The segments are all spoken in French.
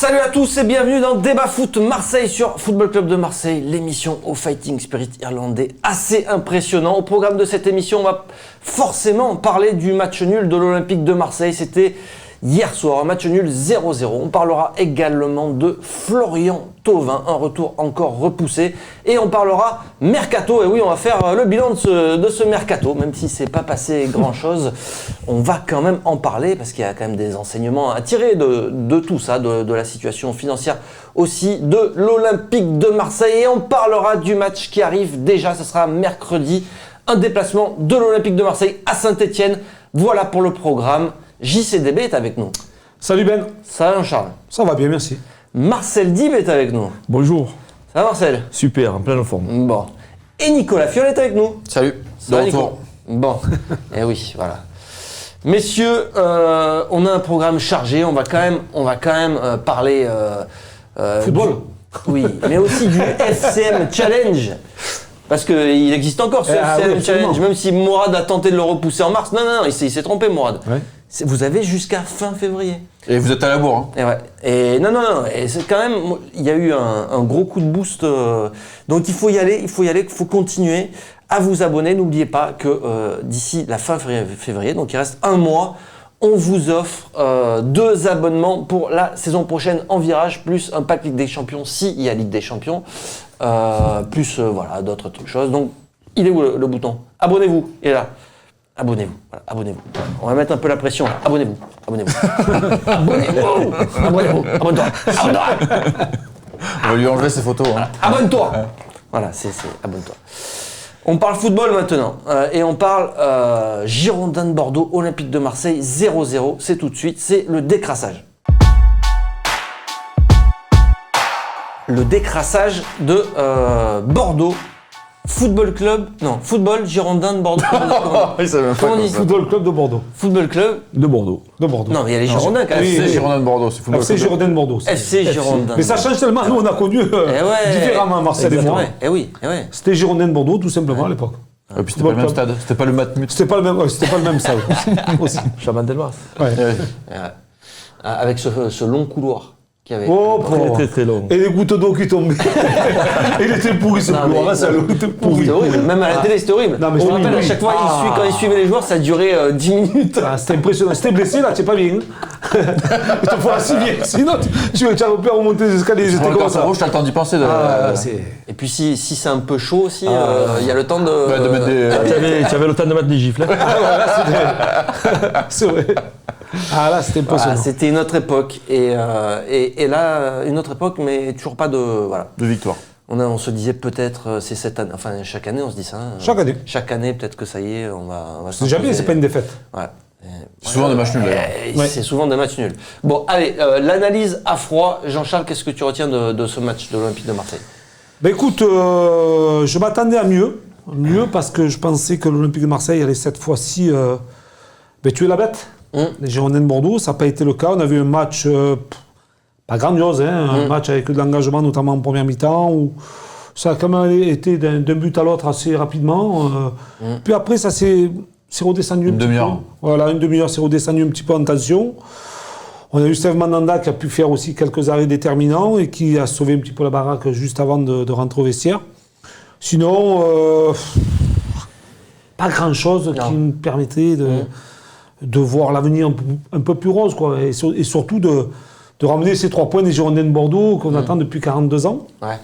Salut à tous et bienvenue dans Débat Foot Marseille sur Football Club de Marseille, l'émission au fighting spirit irlandais assez impressionnant. Au programme de cette émission, on va forcément parler du match nul de l'Olympique de Marseille. C'était hier soir, un match nul 0-0. On parlera également de Florian Thauvin, un retour encore repoussé. Et on parlera mercato. Et oui, on va faire le bilan de ce mercato, même si c'est pas passé grand-chose. On va quand même en parler parce qu'il y a quand même des enseignements à tirer de tout ça, de la situation financière aussi de l'Olympique de Marseille. Et on parlera du match qui arrive déjà, ce sera mercredi, un déplacement de l'Olympique de Marseille à Saint-Etienne. Voilà pour le programme. JCDB est avec nous. Salut Ben. Ça va Jean-Charles? Ça va bien, merci. Marcel Dib est avec nous. Bonjour. Ça va Marcel? Super, en pleine forme. Bon. Et Nicolas Fiol est avec nous. Salut. Ça va, Nico? Bon. Eh oui, voilà. Messieurs, on a un programme chargé. On va quand même parler Football. Oui, mais aussi du FCM Challenge. Parce qu'il existe encore ce FCM Challenge, même si Mourad a tenté de le repousser en mars. Non, il s'est trompé, Mourad. Ouais. Vous avez jusqu'à fin février. Et vous êtes à la bourre. Hein. Et ouais. Et non. Et c'est quand même, il y a eu un gros coup de boost. Donc il faut y aller, il faut continuer à vous abonner. N'oubliez pas que d'ici la fin février, donc il reste un mois, on vous offre 2 abonnements pour la saison prochaine en virage, plus un pack Ligue des Champions s'il y a Ligue des Champions. Plus voilà, d'autres choses. Donc, il est où le bouton? Abonnez-vous, il est là. Abonnez-vous, voilà, abonnez-vous. On va mettre un peu la pression là. Abonnez-vous. Abonne-toi. On va lui enlever ses photos. Hein. Abonne-toi. Voilà, c'est abonne-toi. On parle football maintenant et on parle Girondins de Bordeaux, Olympique de Marseille 0-0. C'est tout de suite, c'est le décrassage. Le décrassage de Bordeaux, Football Girondins de Bordeaux. Comment on dit? Football Club de Bordeaux. Football Club de Bordeaux. Non, mais il y a les Girondins quand même. FC Girondins de Bordeaux, c'est Football FC Girondins de Bordeaux. FC Girondins. Mais ça change tellement, nous on a connu différemment Marcel et moi. Eh oui. C'était Girondins de Bordeaux tout simplement à l'époque. Et puis c'était pas le même stade, c'était pas le Matmut. C'était pas le même stade aussi. Chaman Delmas. Ouais. Avec ce long couloir. Oh, très long. Et les gouttes d'eau qui tombaient. Il était pourri ce couloir, ça était pourri. C'était horrible. Même à la télé, c'était horrible. Non, mais je me rappelle, à chaque fois, quand il suivait les joueurs, ça durait 10 minutes. C'était impressionnant. Si t'es blessé, là, t'es pas bien. Il te faut assis bien. Sinon, tu vas pas remonter les escaliers. J'étais comme ça. T'as le temps d'y penser. Et puis, si c'est un peu chaud aussi, il y a le temps de mettre des. Tu avais le temps de mettre des gifles. C'est vrai. Ah là, c'était impressionnant. C'était une autre époque. Et là, une autre époque, mais toujours pas de victoire. On se disait peut-être, c'est cette année, enfin chaque année on se dit ça. Chaque année, peut-être que ça y est, on va c'est jamais, c'est pas une défaite. Ouais. C'est souvent des matchs nuls d'ailleurs. C'est souvent des matchs nuls. Bon, allez, l'analyse à froid. Jean-Charles, qu'est-ce que tu retiens de ce match de l'Olympique de Marseille? Ben écoute, je m'attendais à mieux parce que je pensais que l'Olympique de Marseille allait cette fois-ci tuer la bête. Les Girondins de Bordeaux, ça n'a pas été le cas. On a vu un match pas grandiose, un match avec de l'engagement, notamment en première mi-temps, où ça a quand même été d'un but à l'autre assez rapidement. Puis après, ça s'est redescendu une demi-heure. Voilà, une demi-heure, c'est redescendu un petit peu en tension. On a eu Steve Mandanda qui a pu faire aussi quelques arrêts déterminants et qui a sauvé un petit peu la baraque juste avant de rentrer au vestiaire. Sinon, pas grand-chose qui me permettait de voir l'avenir un peu plus rose, quoi. Et surtout de ramener ces 3 points des Girondins de Bordeaux qu'on attend depuis 42 ans. Ouais.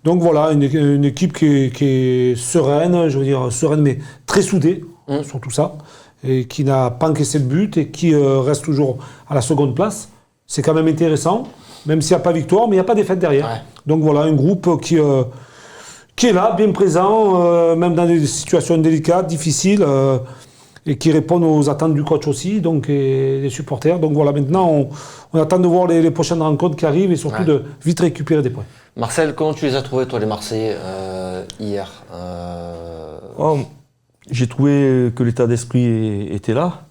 Donc voilà, une équipe qui est sereine, je veux dire sereine mais très soudée sur tout ça, et qui n'a pas encaissé de but et qui reste toujours à la seconde place. C'est quand même intéressant, même s'il n'y a pas victoire, mais il n'y a pas défaite derrière. Ouais. Donc voilà, un groupe qui est là, bien présent, même dans des situations délicates, difficiles, et qui répondent aux attentes du coach aussi, donc, et des supporters. Donc voilà, maintenant, on attend de voir les prochaines rencontres qui arrivent et surtout de vite récupérer des points. Marcel, comment tu les as trouvés, toi, les Marseillais, hier J'ai trouvé que l'état d'esprit était là.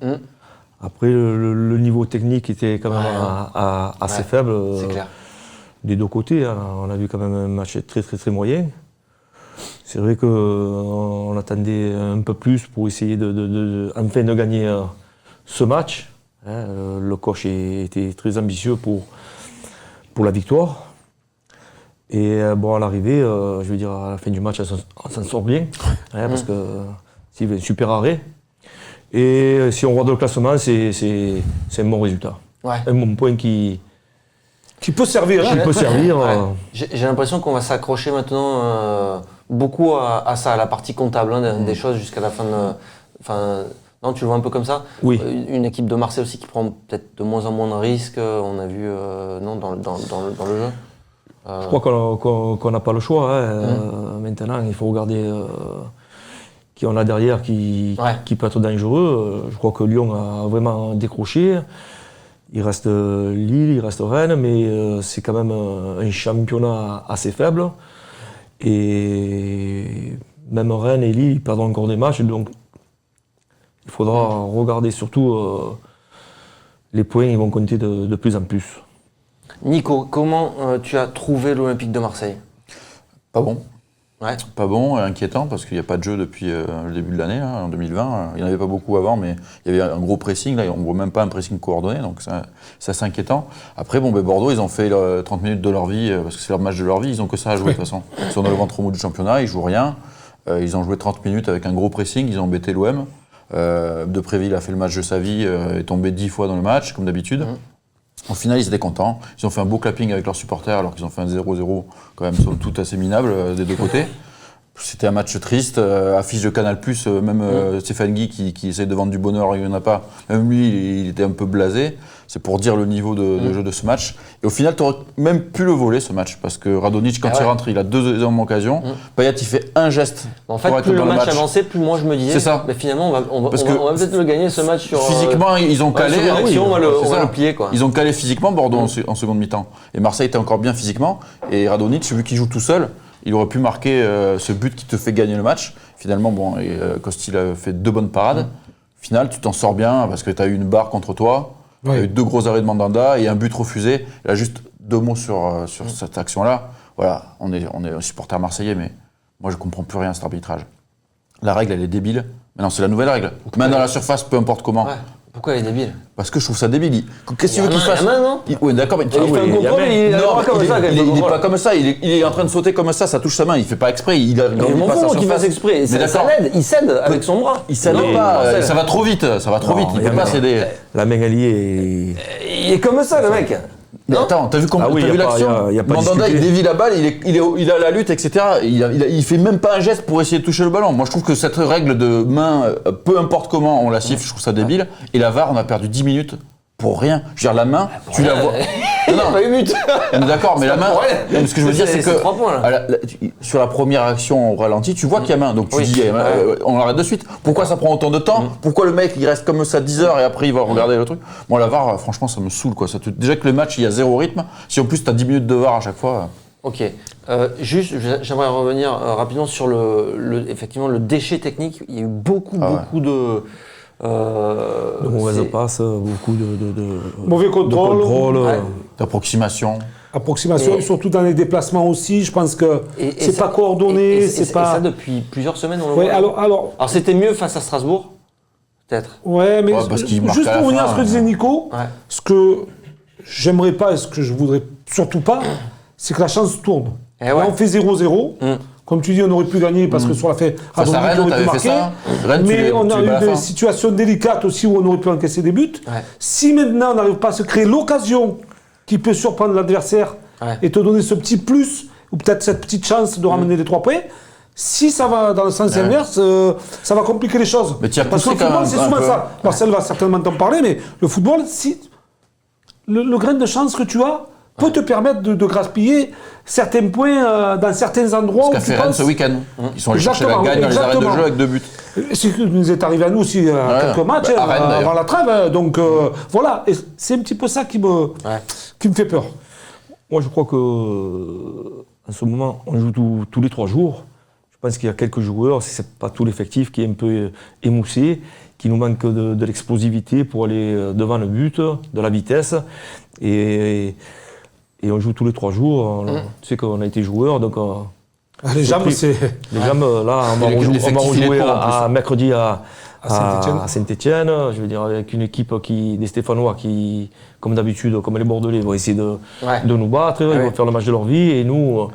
Après, le niveau technique était quand même assez faible. C'est clair. Des deux côtés, hein. On a vu quand même un match très très très moyen. C'est vrai qu'on attendait un peu plus pour essayer enfin de gagner ce match. Le coach était très ambitieux pour pour la victoire. Et bon, à l'arrivée, je veux dire, à la fin du match, on s'en sort bien, hein, parce que c'est un super arrêt. Et si on regarde le classement, c'est un bon résultat. Ouais. Un bon point qui peut servir. qui peut servir. Ouais. J'ai l'impression qu'on va s'accrocher maintenant beaucoup à ça, à la partie comptable des choses jusqu'à la fin de. Non, tu le vois un peu comme ça? Oui. Une équipe de Marseille aussi qui prend peut-être de moins en moins de risques, on a vu dans le jeu. Je crois qu'on n'a pas le choix. Hein. Maintenant, il faut regarder qui on a derrière qui peut être dangereux. Je crois que Lyon a vraiment décroché. Il reste Lille, il reste Rennes, mais c'est quand même un championnat assez faible. Et même Rennes et Lille perdent encore des matchs. Donc il faudra regarder surtout les points, ils vont compter de plus en plus. Nico, comment tu as trouvé l'Olympique de Marseille? Pas bon. Ouais. Pas bon, inquiétant, parce qu'il n'y a pas de jeu depuis le début de l'année, en 2020. Il n'y en avait pas beaucoup avant, mais il y avait un gros pressing. Là, on ne voit même pas un pressing coordonné, donc ça c'est inquiétant. Après, Bordeaux, ils ont fait 30 minutes de leur vie, parce que c'est leur match de leur vie. Ils n'ont que ça à jouer, de toute façon. Ils sont dans le ventre mou du championnat, ils ne jouent rien. Ils ont joué 30 minutes avec un gros pressing, ils ont embêté l'OM. Depréville a fait le match de sa vie, est tombé 10 fois dans le match, comme d'habitude. Au final, ils étaient contents. Ils ont fait un beau clapping avec leurs supporters, alors qu'ils ont fait un 0-0, quand même, somme toute assez minable des deux côtés. C'était un match triste, affiche de Canal+, même Stéphane Guy qui essaie de vendre du bonheur, il n'y en a pas. Même lui, il était un peu blasé. C'est pour dire le niveau de jeu de ce match. Et au final, tu aurais même pu le voler, ce match, parce que Radonjic, quand il rentre, il a 2 énormes occasions. Payet, il fait un geste. En fait, plus le match avançait, plus moi je me disais, mais finalement, on va peut-être le gagner, ce match. Physiquement, ils ont calé. On va le plier, quoi. Ils ont calé physiquement Bordeaux en seconde mi-temps. Et Marseille était encore bien physiquement. Et Radonjic, vu qu'il joue tout seul, il aurait pu marquer ce but qui te fait gagner le match. Finalement, Costil a fait 2 bonnes parades. Au final, tu t'en sors bien parce que tu as eu une barre contre toi. Il y a eu 2 gros arrêts de Mandanda et un but refusé. Là, juste 2 mots sur cette action-là. Voilà, on est supporter marseillais, mais moi, je ne comprends plus rien à cet arbitrage. La règle, elle est débile. Mais non, c'est la nouvelle règle. Main dans la surface, peu importe comment. Ouais. Pourquoi elle est débile? Parce que je trouve ça débile. Qu'est-ce que tu veux qu'il fasse? Oui, d'accord, mais il fait un contrôle, il n'est pas comme ça. Il est en train de sauter comme ça touche sa main. Il ne fait pas exprès. Il m'en fout qu'il fasse exprès. Il cède avec son bras. Il cède pas. Ça va trop vite. Il ne peut pas céder. La main alliée il est comme ça, le mec. Non. Attends, t'as vu l'action? Mandanda, il dévie la balle, il a la lutte, etc. Il fait même pas un geste pour essayer de toucher le ballon. Moi, je trouve que cette règle de main, peu importe comment on la siffle, je trouve ça débile. Et la VAR, on a perdu 10 minutes pour rien. Je veux dire, la main, tu la vois. Non, pas eu but. D'accord, mais la main. Ce que je veux dire, c'est que sur la première action au ralenti, tu vois qu'il y a main. Donc tu dis, on l'arrête de suite. Pourquoi ça prend autant de temps? Pourquoi le mec il reste comme ça 10 heures et après il va regarder le truc? Moi, la VAR, franchement, ça me saoule, quoi. Déjà que le match, il y a 0 rythme. Si en plus tu as 10 minutes de VAR à chaque fois. Ok. Juste, j'aimerais revenir rapidement sur effectivement le déchet technique. Il y a eu beaucoup de mauvaises passes, beaucoup de mauvais contrôle. D'approximation. Et surtout dans les déplacements aussi, je pense que c'est pas coordonné. Et ça depuis plusieurs semaines, on le voit. Alors c'était mieux face à Strasbourg, peut-être. Ouais, mais juste pour revenir à ce que disait Nico, ce que j'aimerais pas et ce que je voudrais surtout pas, c'est que la chance tourne. On fait 0-0. Comme tu dis, on aurait pu gagner parce que sur la fin, on aurait pu marquer. Mais on a eu des situations délicates aussi où on aurait pu encaisser des buts. Si maintenant on n'arrive pas à se créer l'occasion qui peut surprendre l'adversaire et te donner ce petit plus, ou peut-être cette petite chance de ramener les 3 points, si ça va dans le sens inverse, ça va compliquer les choses. Mais tu as parce que le football, c'est souvent ça. Marcel va certainement t'en parler, mais le football, si le grain de chance que tu as peut te permettre de graspiller certains points dans certains endroits. Ce qu'a fait Rennes ce week-end. Ils sont allés chercher la gagne dans les arrêts de jeu avec 2 buts. C'est ce qui nous est arrivé à nous aussi quelques matchs avant la trêve. Donc voilà, et c'est un petit peu ça qui me fait peur. Moi, je crois que en ce moment, on joue tous les 3 jours. Je pense qu'il y a quelques joueurs, c'est pas tout l'effectif qui est un peu émoussé, qui nous manque de l'explosivité pour aller devant le but, de la vitesse. Et on joue tous les 3 jours. Tu sais qu'on a été joueur, donc. Les jambes, c'est. Les jambes, là, on va rejouer mercredi à À Saint-Étienne, je veux dire, avec une équipe des Stéphanois qui, comme d'habitude, comme les Bordelais, vont essayer de nous battre, ils vont faire le match de leur vie, et nous,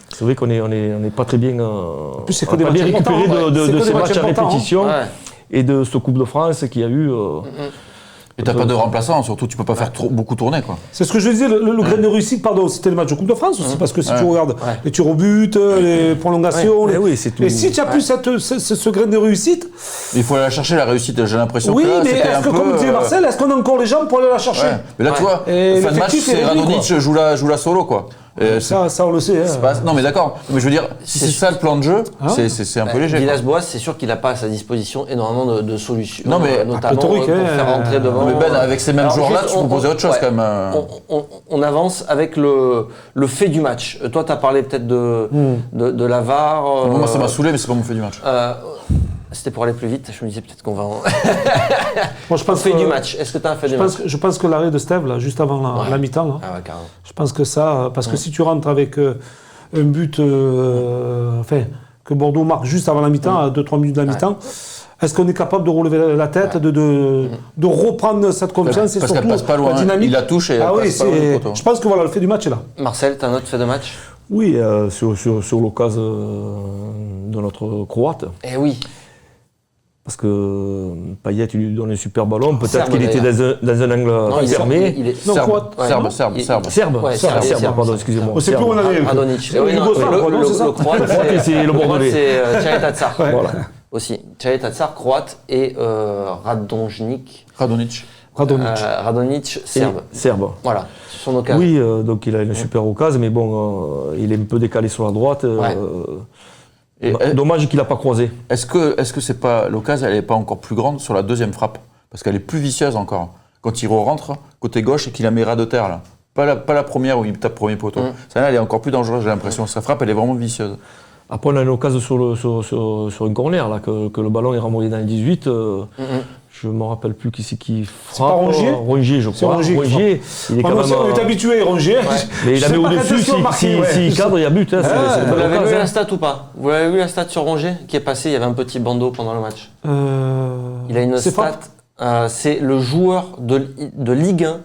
c'est vrai qu'on n'est pas très bien, En plus, c'est on que a des pas bien matchs récupéré importants, de ces matchs à répétition Ouais. et de ce Coupe de France qu'il y a eu. Et t'as pas de remplaçant, surtout tu peux pas faire beaucoup tourner, quoi. C'est ce que je disais, le grain de réussite, pardon, c'était le match de Coupe de France aussi, parce que si tu regardes les tirs au but, les prolongations, oui, c'est tout. et si tu n'as plus ce grain de réussite... Il faut aller la chercher, la réussite, j'ai l'impression Oui, que là, mais c'était est-ce un que, peu... comme disait Marcel, est-ce qu'on a encore les jambes pour aller la chercher? Mais là, tu vois, Et fin de match, l'effectif est c'est réduit, Radonjic joue la solo, quoi. Ça, on le sait. C'est pas- Non, mais d'accord. Mais je veux dire, si c'est ça le plan de jeu, c'est un peu léger. Villas-Boas, c'est sûr qu'il n'a pas à sa disposition énormément de solutions, Non, mais notamment pléthorique, pour faire rentrer devant. Non, mais Ben, avec ces mêmes Alors, joueurs-là, juste, tu proposais autre chose quand même. On avance avec le fait du match. Toi, tu as parlé peut-être de la VAR. Moi, ça m'a saoulé, mais c'est pas mon fait du match. C'était pour aller plus vite. Je me disais peut-être qu'on va en... Moi, je pense fait que, du match. Est-ce que tu as un fait du match? je pense que l'arrêt de Steve, là, juste avant la mi-temps, là, Ah ouais, carrément. je pense que ça... Parce que si tu rentres avec un but... que Bordeaux marque juste avant la mi-temps, à 2-3 minutes de la mi-temps, est-ce qu'on est capable de relever la tête, de reprendre cette confiance et Parce qu'elle surtout passe pas loin. la dynamique? Il la touche et elle passe pas loin du poteau. Je pense que voilà, le fait du match est là. Marcel, tu as un autre fait de match? Oui, sur l'occasion de notre Croate. Eh oui. Parce que Payet, il lui donne un super ballon. Peut-être Serbe, qu'il était dans un angle fermé. Il est Non, Serbe, Croate. Ouais, Serbe, non. Serbe, Il- Serbe. Serbe, Ouais, Serbe, Serbe. pardon, excusez-moi. On sait plus où on en est. Radonjic. Le Oui, non, Yougoslave, le- quoi, non, le- c'est ça le Croate, Le Croate, c'est le Bordelais. c'est Tchaï Tatsar. Voilà. Aussi. Tchaï Tatsar, croate, et Radonjic. Radonjic. Radonjic, serbe. Serbe. Voilà, son occasion. Oui, donc il a une super occasion, mais bon, il est un peu décalé sur la droite. Et Dommage qu'il n'a pas croisé. est-ce que c'est pas l'occasion, elle est pas encore plus grande sur la deuxième frappe? Parce qu'elle est plus vicieuse encore. Quand il rentre côté gauche et qu'il la met ras de terre, là. Pas la première où il tape premier poteau. Celle-là, elle est encore plus dangereuse, j'ai l'impression. Sa frappe, elle est vraiment vicieuse. Après, on a une occasion sur une corner, là, que le ballon est renvoyé dans le 18. Je ne me rappelle plus qui c'est qui frappe. pas Rongier Rongier, je C'est crois. Rongier qui Rongier, il est quand même... On est habitué, Rongier. Mais il Je la sais met pas au-dessus, quand est-ce qu'on marque, s'il cadre, il y a but. Hein, c'est une Vous bonne l'avez vu occasion. la stat ou pas? Vous l'avez vu la stat sur Rongier qui est passé? Il y avait un petit bandeau pendant le match. Il a une c'est stat. C'est le joueur de Ligue 1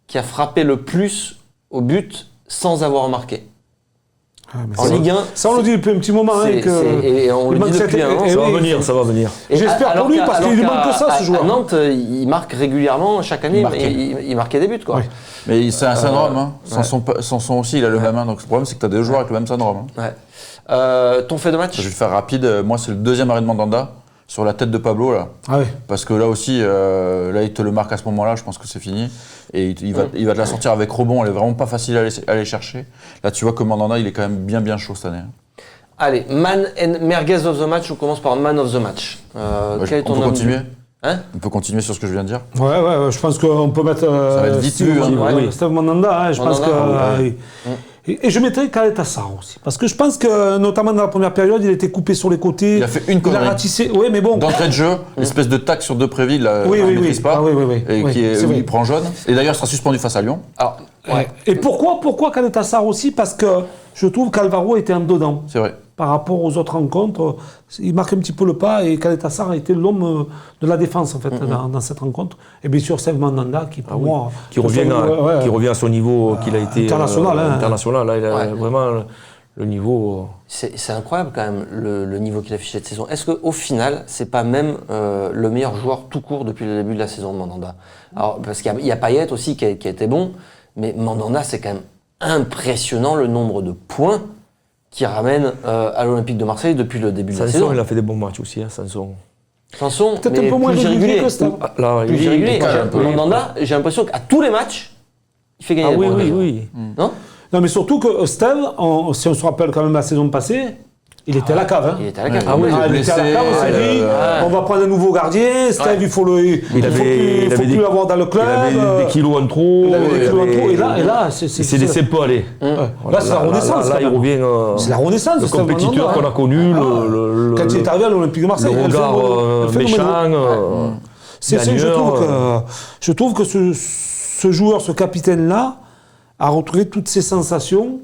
qui a frappé le plus au but sans avoir marqué. En Ligue 1. Ça, on le dit depuis un petit moment. Et on le dit depuis un an. Ça va venir. J'espère pour lui, parce qu'il lui manque que ça, ce joueur. À Nantes, il marque régulièrement, chaque année, il marquait des buts, quoi. Ouais. Mais c'est un syndrome. Hein. Sanson aussi, il a le même. Hein. Donc le problème, c'est que tu as deux joueurs avec le même syndrome. Hein. Ouais. Ton fait de match? Je vais le faire rapide. Moi, c'est le deuxième arrêt de Mandanda sur la tête de Pablo, là. Ah ouais. Parce que là aussi, là, il te le marque à ce moment-là, je pense que c'est fini. Et il va te la sortir avec rebond, elle est vraiment pas facile à aller chercher. Là, tu vois que Mandanda, il est quand même bien chaud cette année. Allez, man and merguez of the match, on commence par man of the match. Quel est ton on peut homme continuer Hein? On peut continuer sur ce que je viens de dire. Ouais, je pense qu'on peut mettre. Ça va être vite vu, hein. Steve Mandanda, hein, je pense Mandanda, que. Et je mettrais Khaled Tassar aussi. Parce que je pense que, notamment dans la première période, il était coupé sur les côtés. Il a fait une connerie. Il a ratissé. Oui, mais bon. D'entrée de jeu, l'espèce de tac sur Depréville, là, Oui, il oui, ne maîtrise pas. Ah, oui. Et Oui, c'est où vrai. il prend jaune. Et d'ailleurs, il sera suspendu face à Lyon. Alors, ouais. Et pourquoi Khaled Tassar aussi? Parce que je trouve qu'Alvaro était en dedans. C'est vrai. Par rapport aux autres rencontres, il marque un petit peu le pas et Khaled Tassar a été l'homme de la défense en fait dans cette rencontre. Et bien sûr, Steve Mandanda qui pour moi Qui revient à son niveau qu'il a été international. international. Là, il a vraiment le niveau. C'est incroyable quand même le niveau qu'il affiche cette saison. Est-ce qu'au final, c'est pas même le meilleur joueur tout court depuis le début de la saison de Mandanda? Alors, parce qu'il y a Payet aussi qui a été bon, mais Mandanda, c'est quand même impressionnant le nombre de points qu'il ramène à l'Olympique de Marseille depuis le début de la saison. Sanson, il a fait des bons matchs aussi, hein, Sanson. Sanson, Peut-être mais un peu moins plus régulier que Steve. Là, Plus irrégulier. peu. Mandanda, j'ai l'impression qu'à tous les matchs, il fait gagner Ah des oui, points. oui. Non? Non, mais surtout que Steve, si on se rappelle quand même la saison passée, il était à la cave. Hein. Il était à la cave. Ah oui, il était à la cave, on s'est dit, on va prendre un nouveau gardien, Steve, il faut plus l'avoir dans le club. Il avait des kilos en trop. Il avait des kilos en trop. Et là, il s'est laissé pas aller. Là, c'est la renaissance. Là, il revient. C'est la renaissance. Le Steve compétiteur Mandanda, qu'on a connu. Quand il est arrivé à l'Olympique de Marseille, Le regard méchant. Je trouve que ce joueur, ce capitaine-là, a retrouvé toutes ses sensations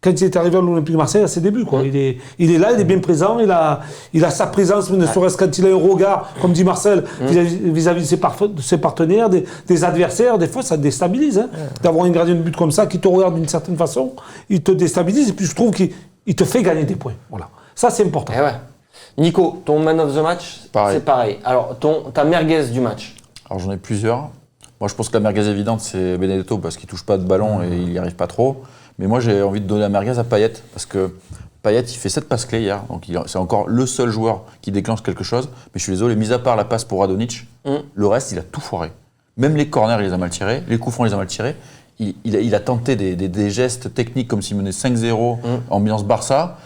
quand il est arrivé à l'Olympique de Marseille à ses débuts. Quoi. Il est là, il est bien présent, il a sa présence, ne serait-ce quand il a un regard, comme dit Marcel, vis-à-vis de ses partenaires, des adversaires. Des fois, ça déstabilise. Hein, d'avoir un gardien de but comme ça qui te regarde d'une certaine façon, il te déstabilise et puis je trouve qu'il te fait gagner des points. Voilà. Ça, c'est important. Et ouais. Nico, ton man of the match, c'est pareil. Alors, ta merguez du match. Alors j'en ai plusieurs. Moi je pense que la merguez évidente c'est Benedetto parce qu'il touche pas de ballon et il n'y arrive pas trop. Mais moi j'ai envie de donner la merguez à Payet parce que Payet il fait 7 passes clés hier. Donc c'est encore le seul joueur qui déclenche quelque chose. Mais je suis désolé, mis à part la passe pour Radonjic, le reste il a tout foiré. Même les corners il les a mal tirés, les coups francs il les a mal tirés. Il a tenté des gestes techniques comme s'il menait 5-0, ambiance Barça.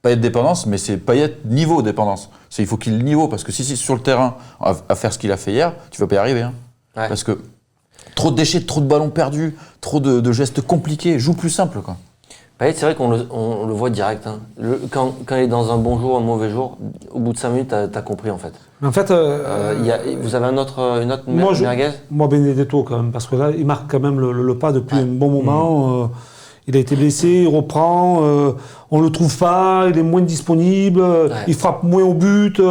Payet dépendance, mais c'est Payet niveau dépendance. Il faut qu'il ait le niveau, parce que si sur le terrain, à faire ce qu'il a fait hier, tu vas pas y arriver. Hein. Ouais. Parce que trop de déchets, trop de ballons perdus, trop de gestes compliqués, joue plus simple. Quoi. Payet, c'est vrai qu'on le voit direct. Hein. Quand il est dans un bon jour, un mauvais jour, au bout de 5 minutes, t'as compris en fait. Mais en fait, vous avez une autre merguez ? Moi, Benedetto quand même, parce que là, il marque quand même le pas depuis un bon moment. Il a été blessé, il reprend, on le trouve pas, il est moins disponible, il frappe moins au but,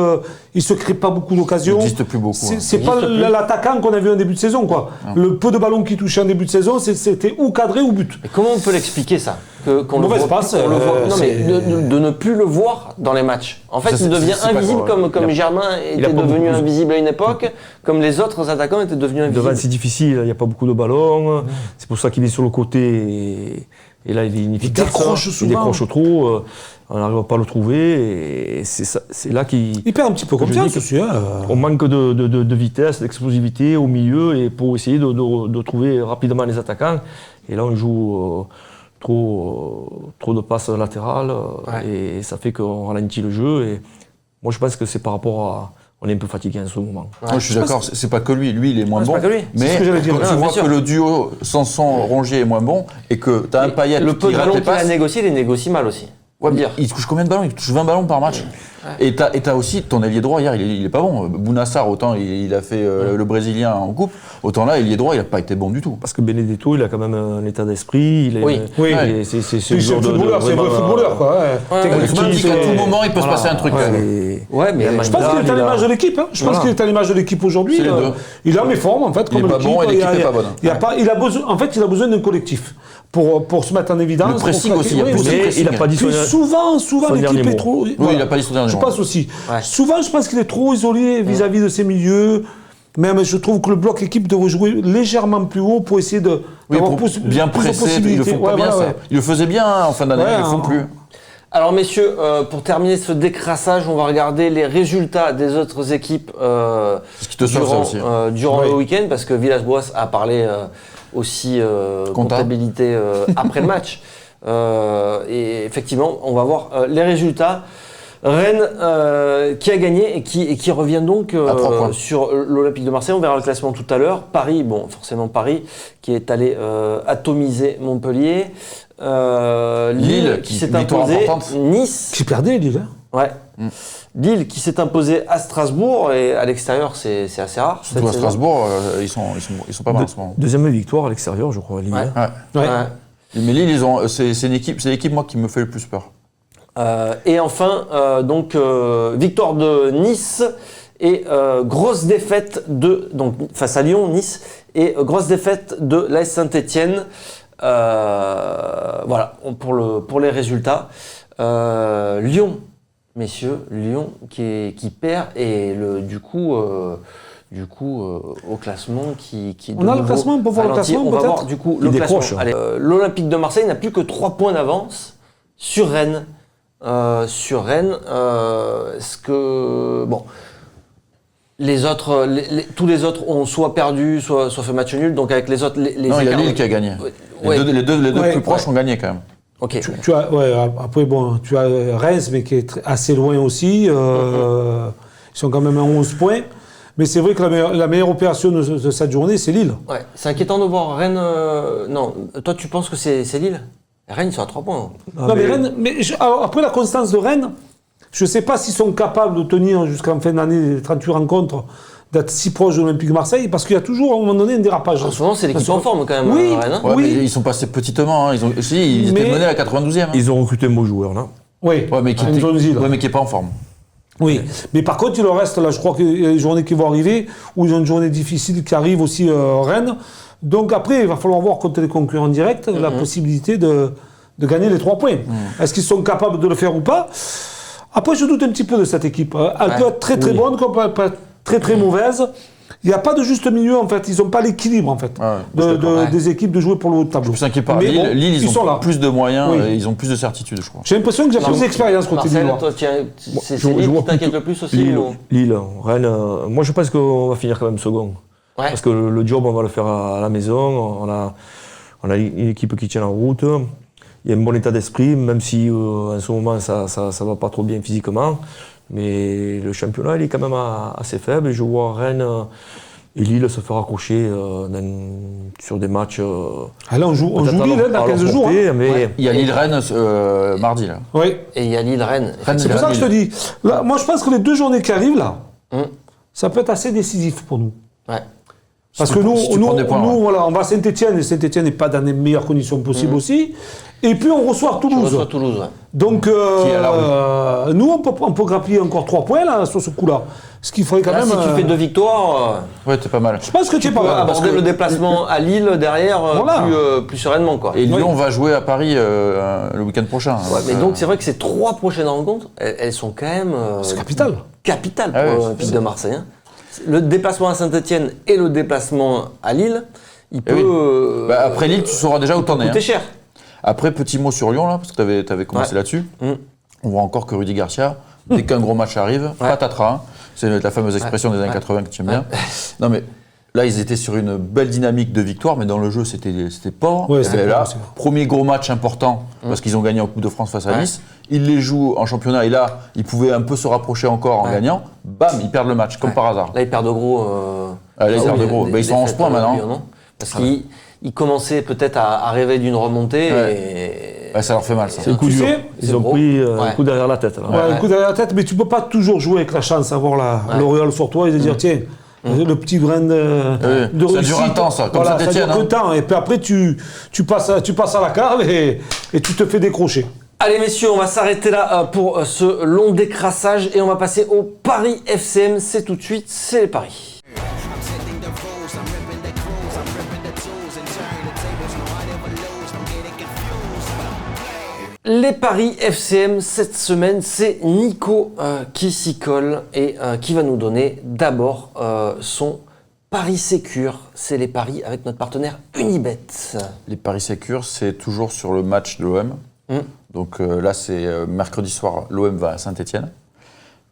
il se crée pas beaucoup d'occasions. Il n'existe plus beaucoup. C'est pas l'attaquant qu'on a vu en début de saison, quoi. Le peu de ballons qu'il touchait en début de saison, c'était ou cadré ou but. Mais comment on peut l'expliquer ça Mauvaise passe. Non mais de ne plus le voir dans les matchs. En fait, il devient invisible comme Germain était devenu invisible à une époque, comme les autres attaquants étaient devenus invisibles. Devant, c'est difficile, il n'y a pas beaucoup de ballons, c'est pour ça qu'il est sur le côté et là il est inefficace. Il décroche trop, on n'arrive pas à le trouver et c'est là qu'il... Il perd un petit peu confiance aussi. On manque de vitesse, d'explosivité au milieu et pour essayer de trouver rapidement les attaquants. Et là on joue... trop de passes latérales et ça fait qu'on ralentit le jeu et moi je pense que c'est par rapport à... On est un peu fatigué en ce moment. Ouais, moi je suis d'accord, c'est pas que lui il est moins bon, mais ce que j'allais dire. Tu vois que le duo Sanson-Rongier est moins bon et que tu as un Payet le peu qui de rate ballons les qu'il a passes. négocié, il les négocie mal aussi. Ouais, il touche combien de ballons ? Il touche 20 ballons par match. Et t'as aussi ton ailier droit hier, il est pas bon. Bounassar, autant il a fait le Brésilien en coupe, autant là, ailier droit, il a pas été bon du tout. Parce que Benedetto, il a quand même un état d'esprit. C'est un footballeur, c'est un vrai footballeur, quoi. Tu dis qu'à tout moment, il peut se passer un truc. Ouais, mais je pense qu'il est à l'image de l'équipe. Je pense qu'il est à l'image de l'équipe aujourd'hui. Il a mes formes, en fait, comme l'équipe. Il est pas bon et l'équipe est pas bonne. En fait, il a besoin d'un collectif. Pour se mettre en évidence. Le pressing aussi, il n'a pas dit souvent l'équipe est trop... Oui, il n'a pas dit son dernier mot. Je pense aussi. Souvent, je pense qu'il est trop isolé vis-à-vis de ses milieux. Même, je trouve que le bloc équipe devrait jouer légèrement plus haut pour essayer de... bien pressé, ils le font pas bien, ça. Ils le faisaient bien en fin d'année, ils le font plus. Alors messieurs, pour terminer ce décrassage, on va regarder les résultats des autres équipes durant le week-end, parce que Villas-Boas a parlé aussi comptabilité après le match. Et effectivement, on va voir les résultats. Rennes qui a gagné et qui revient donc sur l'Olympique de Marseille. On verra le classement tout à l'heure. Paris, bon, forcément Paris qui est allé atomiser Montpellier. Lille qui s'est imposé. Nice. Qui perdait Lille. Ouais. Lille qui s'est imposé à Strasbourg et à l'extérieur c'est assez rare. Surtout à Strasbourg, ils sont pas mal en ce moment. Deuxième victoire à l'extérieur, je crois. Lille. Ouais. Mais Lille, c'est l'équipe moi qui me fait le plus peur. Et enfin, victoire de Nice et grosse défaite face à Lyon, Nice, et grosse défaite de l'AS Saint-Etienne. Voilà, pour les résultats. Lyon, messieurs, Lyon qui perd et du coup au classement qui on a le classement, on peut voir le classement on peut-être. Va voir du coup le classement. Allez, l'Olympique de Marseille n'a plus que 3 points d'avance sur Rennes. Est-ce que les autres, tous les autres ont soit perdu, soit fait match nul. Donc avec les autres, non, il y a Lille qui a gagné. Les deux plus proches ont gagné quand même. Ok. Tu as Reims, mais qui est assez loin aussi. Ils sont quand même à 11 points. Mais c'est vrai que la meilleure opération de cette journée, c'est Lille. Ouais. C'est inquiétant de voir Rennes. Non, toi tu penses que c'est Lille ? Rennes, ils sont à 3 points. Rennes, alors, après la constance de Rennes, je ne sais pas s'ils sont capables de tenir jusqu'en fin d'année les 38 rencontres d'être si proche de l'Olympique de Marseille, parce qu'il y a toujours, à un moment donné, un dérapage. En ce moment, c'est l'équipe en forme quand même, Oui, Rennes. Hein. Ouais, oui. mais ils sont passés petitement. Hein. Ils étaient menés à la 92e. Hein. Ils ont recruté un beau joueur, là. Oui, Ouais, mais qui n'est pas en forme. Oui, mais par contre, il leur reste, là, je crois qu'il y a des journées qui vont arriver, où ils ont une journée difficile qui arrive aussi Rennes. Donc après, il va falloir voir contre les concurrents directs la possibilité de gagner les 3 points. Est-ce qu'ils sont capables de le faire ou pas? Après, je doute un petit peu de cette équipe. Elle peut être très très bonne, comme elle peut être très très mauvaise. Il n'y a pas de juste milieu, en fait. Ils n'ont pas l'équilibre, en fait, des équipes de jouer pour le haut de tableau. Je suis inquiet par Mais Lille. bon, Lille, ils ont là. plus de moyens, et ils ont plus de certitude, je crois. J'ai l'impression que j'ai plus d'expérience côté Marcel, Lillois. toi, c'est Lille qui t'inquiète le plus aussi Lille, Rennes. Moi, je pense qu'on va finir quand même second. Ouais. Parce que le job, on va le faire à la maison. On a une équipe qui tient en route. Il y a un bon état d'esprit, même si en ce moment, ça va pas trop bien physiquement. Mais le championnat, il est quand même assez faible. Je vois Rennes et Lille se faire accrocher sur des matchs. Là, on joue Lille dans 15 jours. Hein. Mais il y a Lille-Rennes mardi, là. Oui. Et il y a Lille-Rennes. C'est pour ça que je te dis. Là, moi, je pense que les 2 journées qui arrivent, là, ça peut être assez décisif pour nous. Ouais. Parce que nous, points, on va à Saint-Etienne, et Saint-Etienne n'est pas dans les meilleures conditions possibles aussi. Et puis, on reçoit Toulouse. Ouais. Donc, nous, on peut grappiller encore 3 points, là, sur ce coup-là. Ce qu'il faudrait quand Là, même... si tu fais 2 victoires, Ouais, t'es pas mal. je pense que tu es pas peux mal. aborder le déplacement à Lille derrière plus sereinement, quoi. Et Lyon va jouer à Paris le week-end prochain. Ouais, mais donc, c'est vrai que ces 3 prochaines rencontres, elles sont quand même... C'est capital. Capitales Ah ouais, pour l'Olympique de Marseille. Hein. Le déplacement à Saint-Etienne et le déplacement à Lille, il peut... après Lille, tu sauras déjà où t'en es. coûter cher. Après, petit mot sur Lyon, là, parce que t'avais commencé là-dessus. On voit encore que Rudy Garcia, dès qu'un gros match arrive, patatras. Hein. C'est la fameuse expression des années 80 que tu aimes bien. Non, mais là, ils étaient sur une belle dynamique de victoire, mais dans le jeu, c'était pauvre. Ouais, et là, premier gros match important, parce qu'ils ont gagné en Coupe de France face à Nice. Ils les jouent en championnat, et là, ils pouvaient un peu se rapprocher encore en gagnant. Bam, ils perdent le match, comme par hasard. Là, ils perdent de gros. Là, ils perdent de gros. Ils sont en 11 points maintenant. Parce qu'ils commençaient peut-être à rêver d'une remontée. Et... ça leur fait mal, ça. c'est le coup dur. Ils ont pris un coup derrière la tête. Là. Ouais, un coup derrière la tête, mais tu peux pas toujours jouer avec la chance, avoir l'auréole sur toi et te dire, tiens, le petit grain de réussite. Ça dure un temps, ça, comme Saint-Etienne. Ça dure un temps, et puis après, tu passes à la cave et tu te fais décrocher. Allez messieurs, on va s'arrêter là pour ce long décrassage et on va passer au Paris FCM. C'est tout de suite, c'est les paris. Les paris FCM cette semaine, c'est Nico qui s'y colle et qui va nous donner d'abord son pari sécure. C'est les paris avec notre partenaire Unibet. Les paris sécures, c'est toujours sur le match de l'OM. Donc là, c'est mercredi soir, l'OM va à Saint-Etienne.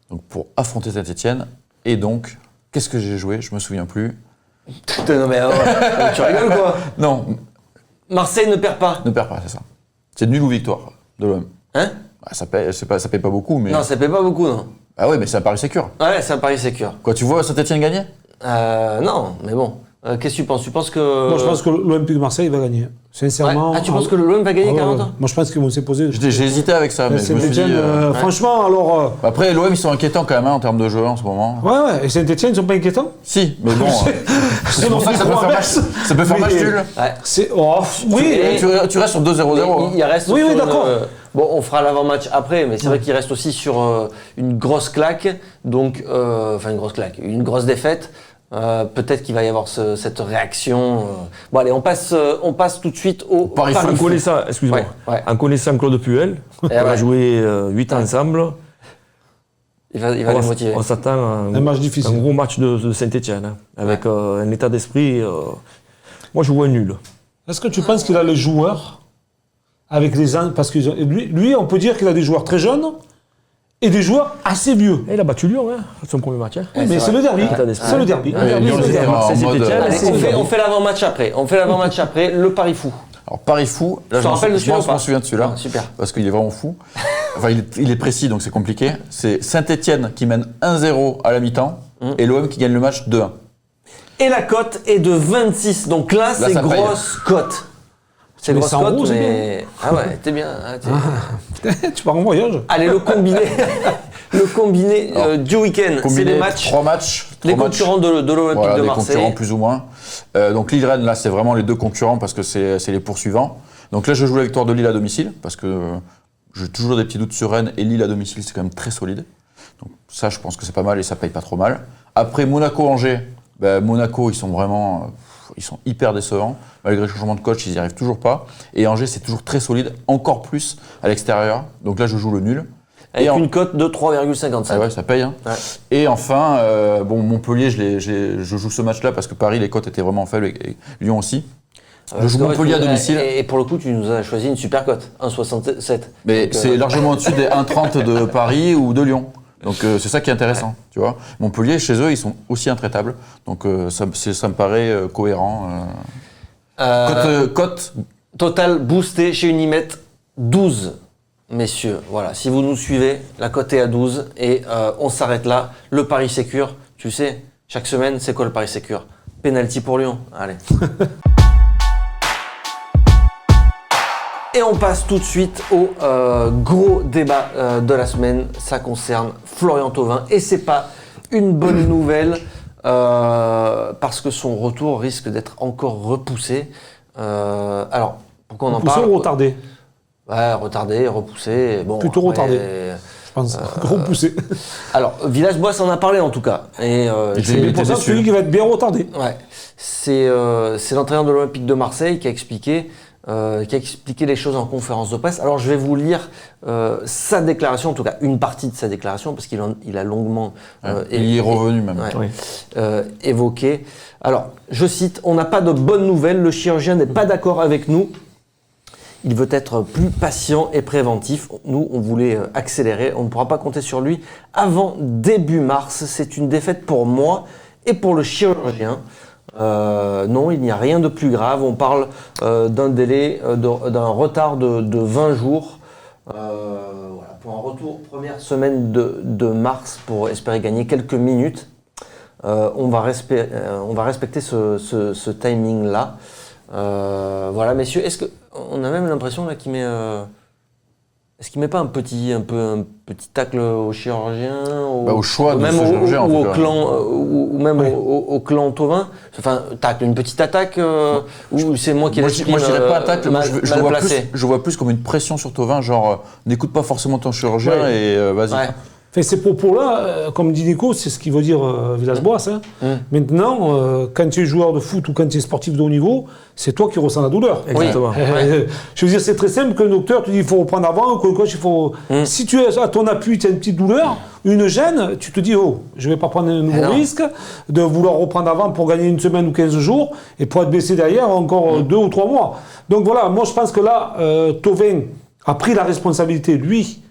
Donc pour affronter Saint-Etienne. Et donc, qu'est-ce que j'ai joué? Je me souviens plus. Non mais tu rigoles ou quoi? Non. Marseille ne perd pas. Ne perd pas, c'est ça. C'est nul ou victoire de l'OM. Hein? Ça paye pas beaucoup, mais... Non, ça paye pas beaucoup, non. Ah ouais, mais c'est un pari sécure. Ouais, c'est un pari sécure. Quoi, tu vois Saint-Etienne gagner? Non, mais bon. Qu'est-ce que tu penses? Tu penses que... Moi, je pense que l'Olympique de Marseille va gagner. Sincèrement. Ouais. Ah, tu penses que l'OM va gagner 40 ans? Moi, je pense qu'ils vont s'imposer. J'ai hésité avec ça, mais je me suis dit... Franchement, alors... Après, l'OM, ils sont inquiétants quand même en termes de jeu en ce moment. Ouais. Et Saint-Etienne, ils sont pas inquiétants? Si, mais bon... c'est pour ça que ça peut faire match nul. C'est... Oh, oui. Tu restes sur 2-0-0. Il reste oui, d'accord. Bon, on fera l'avant-match après, mais c'est vrai qu'il reste aussi sur une grosse claque. Donc, une grosse claque, une grosse défaite. Peut-être qu'il va y avoir cette réaction. Bon allez, on passe tout de suite au Paris Paris En foot. connaissant, excuse-moi, en connaissant Claude Puel, on a joué 8 ans ensemble. Il va les motiver. On s'attend à un match difficile. Un gros match de Saint-Etienne, avec un état d'esprit. Moi, je vois un nul. Est-ce que tu penses qu'il a les joueurs avec les ans? Parce que lui, on peut dire qu'il a des joueurs très jeunes et des joueurs assez vieux. Et il a battu Lyon, son premier match. Oui, mais c'est le derby. C'est le derby. On fait l'avant-match après. Le Paris fou. Alors, Paris fou, là, je m'en souviens de celui-là. Super. Parce qu'il est vraiment fou. Enfin, il est précis, donc c'est compliqué. C'est Saint-Etienne qui mène 1-0 à la mi-temps et l'OM qui gagne le match 2-1. Et la cote est de 26. Donc là, c'est grosse cote. C'est grosse cote, mais... Ah ouais, t'es bien. Tu pars en voyage. Allez, le combiné du week-end, c'est les matchs. 3 matchs, Les concurrents de l'Olympique de Marseille. Les concurrents plus ou moins. Donc Lille-Rennes, là, c'est vraiment les deux concurrents parce que c'est les poursuivants. Donc là, je joue la victoire de Lille à domicile parce que j'ai toujours des petits doutes sur Rennes et Lille à domicile, c'est quand même très solide. Donc ça, je pense que c'est pas mal et ça paye pas trop mal. Après, Monaco-Angers, Monaco, ils sont hyper décevants. Malgré le changement de coach, ils n'y arrivent toujours pas. Et Angers, c'est toujours très solide, encore plus à l'extérieur. Donc là, je joue le nul. Avec une cote de 3,55. Ah ouais, ça paye. Hein. Ouais. Et enfin, Montpellier, je joue ce match-là parce que Paris, les cotes étaient vraiment faibles et Lyon aussi. Je joue Montpellier à domicile. Et pour le coup, tu nous as choisi une super cote, 1,67. Mais c'est largement au-dessus des 1,30 de Paris ou de Lyon. Donc c'est ça qui est intéressant, tu vois. Montpellier, chez eux, ils sont aussi intraitables. Donc ça me paraît cohérent. Cote total boosté chez Unimet, 12. Messieurs, voilà, si vous nous suivez, la cote est à 12 et on s'arrête là. Le Paris Sécure, tu sais, chaque semaine, c'est quoi le Paris Sécure? Penalty pour Lyon, allez. Et on passe tout de suite au gros débat de la semaine. Ça concerne Florian Thauvin et c'est pas une bonne nouvelle parce que son retour risque d'être encore repoussé. Alors, pourquoi on en parle? Repoussé ou retardé? Ouais, retardé, repoussé. Bon, plutôt retardé. Je pense. Repoussé. Alors, Villas-Boas en a parlé en tout cas. Et c'est pour ça celui qui va être bien retardé. Ouais. C'est l'entraîneur de l'Olympique de Marseille qui a expliqué les choses en conférence de presse. Alors je vais vous lire sa déclaration, en tout cas une partie de sa déclaration, parce qu'il a longuement il y est revenu même. Évoqué. Alors, je cite, « On n'a pas de bonnes nouvelles, le chirurgien n'est pas d'accord avec nous. Il veut être plus patient et préventif. Nous, on voulait accélérer. On ne pourra pas compter sur lui avant début mars. C'est une défaite pour moi et pour le chirurgien. Non, il n'y a rien de plus grave. On parle d'un délai, d'un retard de 20 jours. Voilà, pour un retour première semaine de mars pour espérer gagner quelques minutes. On va respecter ce timing-là. Voilà, messieurs, est-ce qu'on a même l'impression là qu'il met... Est-ce qu'il met pas un petit tacle au chirurgien, au choix de même ce chirurgien, ou en au tout clan, ou même au clan Thauvin? Enfin, tacle, une petite attaque, ou c'est moi qui l'exprime Moi, je dirais pas attaque. Je vois plus comme une pression sur Thauvin, genre n'écoute pas forcément ton chirurgien et vas-y. Ouais. Enfin, ces propos-là, comme dit Nico, c'est ce qu'il veut dire Villas-Boas. Hein. Maintenant, quand tu es joueur de foot ou quand tu es sportif de haut niveau, c'est toi qui ressens la douleur. Exactement. Je veux dire, c'est très simple qu'un docteur te dit il faut reprendre avant, ou qu'un coach, il faut... Si tu es à ton appui, tu as une petite douleur, une gêne, tu te dis je vais pas prendre un nouveau risque de vouloir reprendre avant pour gagner une semaine ou 15 jours et pour être blessé derrière encore 2 ou 3 mois. Donc voilà, moi je pense que là, Thauvin a pris la responsabilité, lui,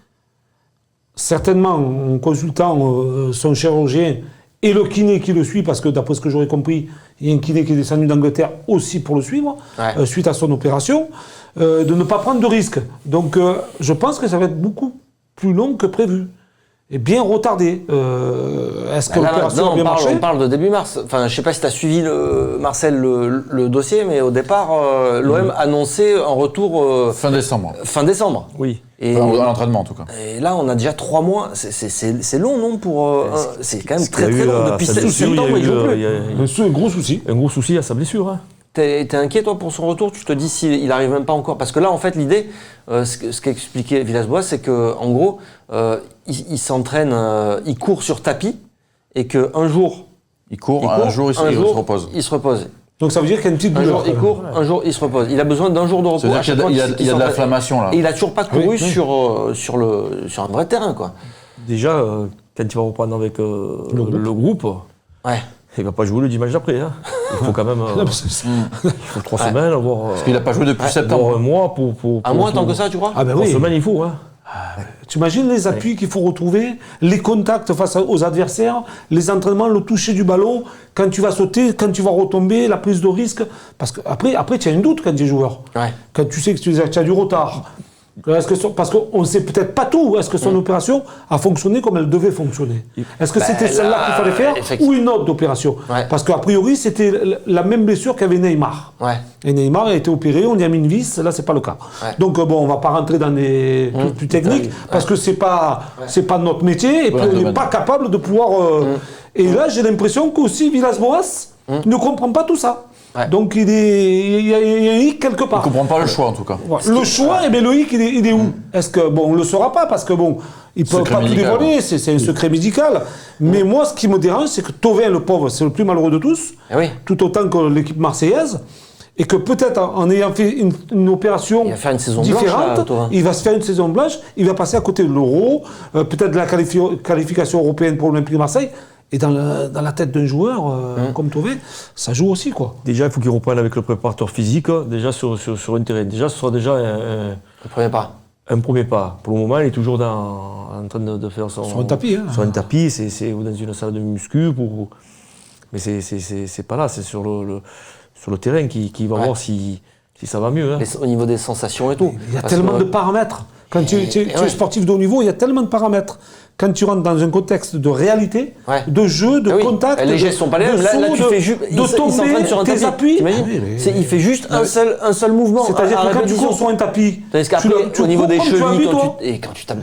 certainement en consultant son chirurgien et le kiné qui le suit, parce que d'après ce que j'aurais compris, il y a un kiné qui est descendu d'Angleterre aussi pour le suivre, suite à son opération, de ne pas prendre de risques. Donc je pense que ça va être beaucoup plus long que prévu. Et bien retardé. Est-ce que l'opération a bien marché ? On parle de début mars. Enfin, je ne sais pas si tu as suivi, Marcel, le dossier, mais au départ, l'OM annonçait un retour... fin décembre. Fin décembre. Oui. Et, à l'entraînement, en tout cas. Et là, on a déjà 3 mois. C'est long, non pour, c'est quand même très très long. Depuis septembre, il joue plus. C'est un gros souci. Un gros souci à sa blessure. Hein. T'es inquiet, toi, pour son retour? Tu te dis s'il n'arrive même pas encore? Parce que là, en fait, l'idée, ce qu'expliquait Villas-Boas, c'est qu'en gros, il s'entraîne, il court sur tapis, et qu'un jour... un jour, il se repose. Il se repose. Donc ça veut dire qu'il y a une petite douleur. Un jour, il court, un jour, il se repose. Il a besoin d'un jour de repos. C'est-à-dire qu'il y a de l'inflammation, là. Et il n'a toujours pas couru sur un vrai terrain, quoi. Déjà, quand il va reprendre avec le groupe... Ouais. Il ne va pas jouer le dimanche d'après. Hein. Il faut quand même. Il faut 3 semaines, voire. Parce qu'il n'a pas joué depuis septembre. Un mois pour. Un mois, tant que ça, tu crois? Ah ben 3 oui. semaines, il faut. Hein. Tu imagines les appuis qu'il faut retrouver, les contacts face aux adversaires, les entraînements, le toucher du ballon, quand tu vas sauter, quand tu vas retomber, la prise de risque. Parce qu'après tu as un doute quand tu es joueur. Ouais. Quand tu sais que tu as du retard. Parce qu'on ne sait peut-être pas tout. Est-ce que son opération a fonctionné comme elle devait fonctionner? Est-ce que c'était celle-là qu'il fallait faire ou une autre opération? Parce qu'a priori, c'était la même blessure qu'avait Neymar. Et Neymar a été opéré, on y a mis une vis, là, c'est pas le cas. Donc, bon, on va pas rentrer dans des trucs plus techniques parce que c'est pas notre métier et puis on n'est pas capable de pouvoir. Et là, j'ai l'impression qu'aussi Villas-Boas ne comprend pas tout ça. Donc il y a un hic quelque part. Il ne comprend pas le choix en tout cas. Le choix, le hic, il est où? Est-ce que, bon, on ne le saura pas parce que, bon, il ne peut pas tout dévoiler, c'est un secret médical. Mais moi, ce qui me dérange, c'est que Thauvin, le pauvre, c'est le plus malheureux de tous, tout autant que l'équipe marseillaise, et que peut-être en ayant fait une opération différente, il va se faire une saison blanche, il va passer à côté de l'Euro, peut-être de la qualification européenne pour l'Olympique de Marseille. Et dans la tête d'un joueur comme Thauvin, ça joue aussi, quoi. Déjà, il faut qu'il reprenne avec le préparateur physique, déjà sur un terrain. Déjà, ce sera déjà le premier pas. Un premier pas. Pour le moment, il est toujours en train de faire son... Sur un tapis, Sur un tapis, c'est dans une salle de muscu. Mais c'est pas là, c'est sur le terrain qu'il va voir si ça va mieux. Au niveau des sensations et tout. Il y a tellement de paramètres. Quand tu es sportif de haut niveau, il y a tellement de paramètres. Quand tu rentres dans un contexte de réalité, de jeu, de contact, les gestes sont pas les mêmes. Là, tu fais juste tomber, sur un tes tapis. appuis. Il fait juste un seul mouvement. C'est-à-dire que quand tu cours sur un tapis, au niveau des chevilles, quand tu tapes,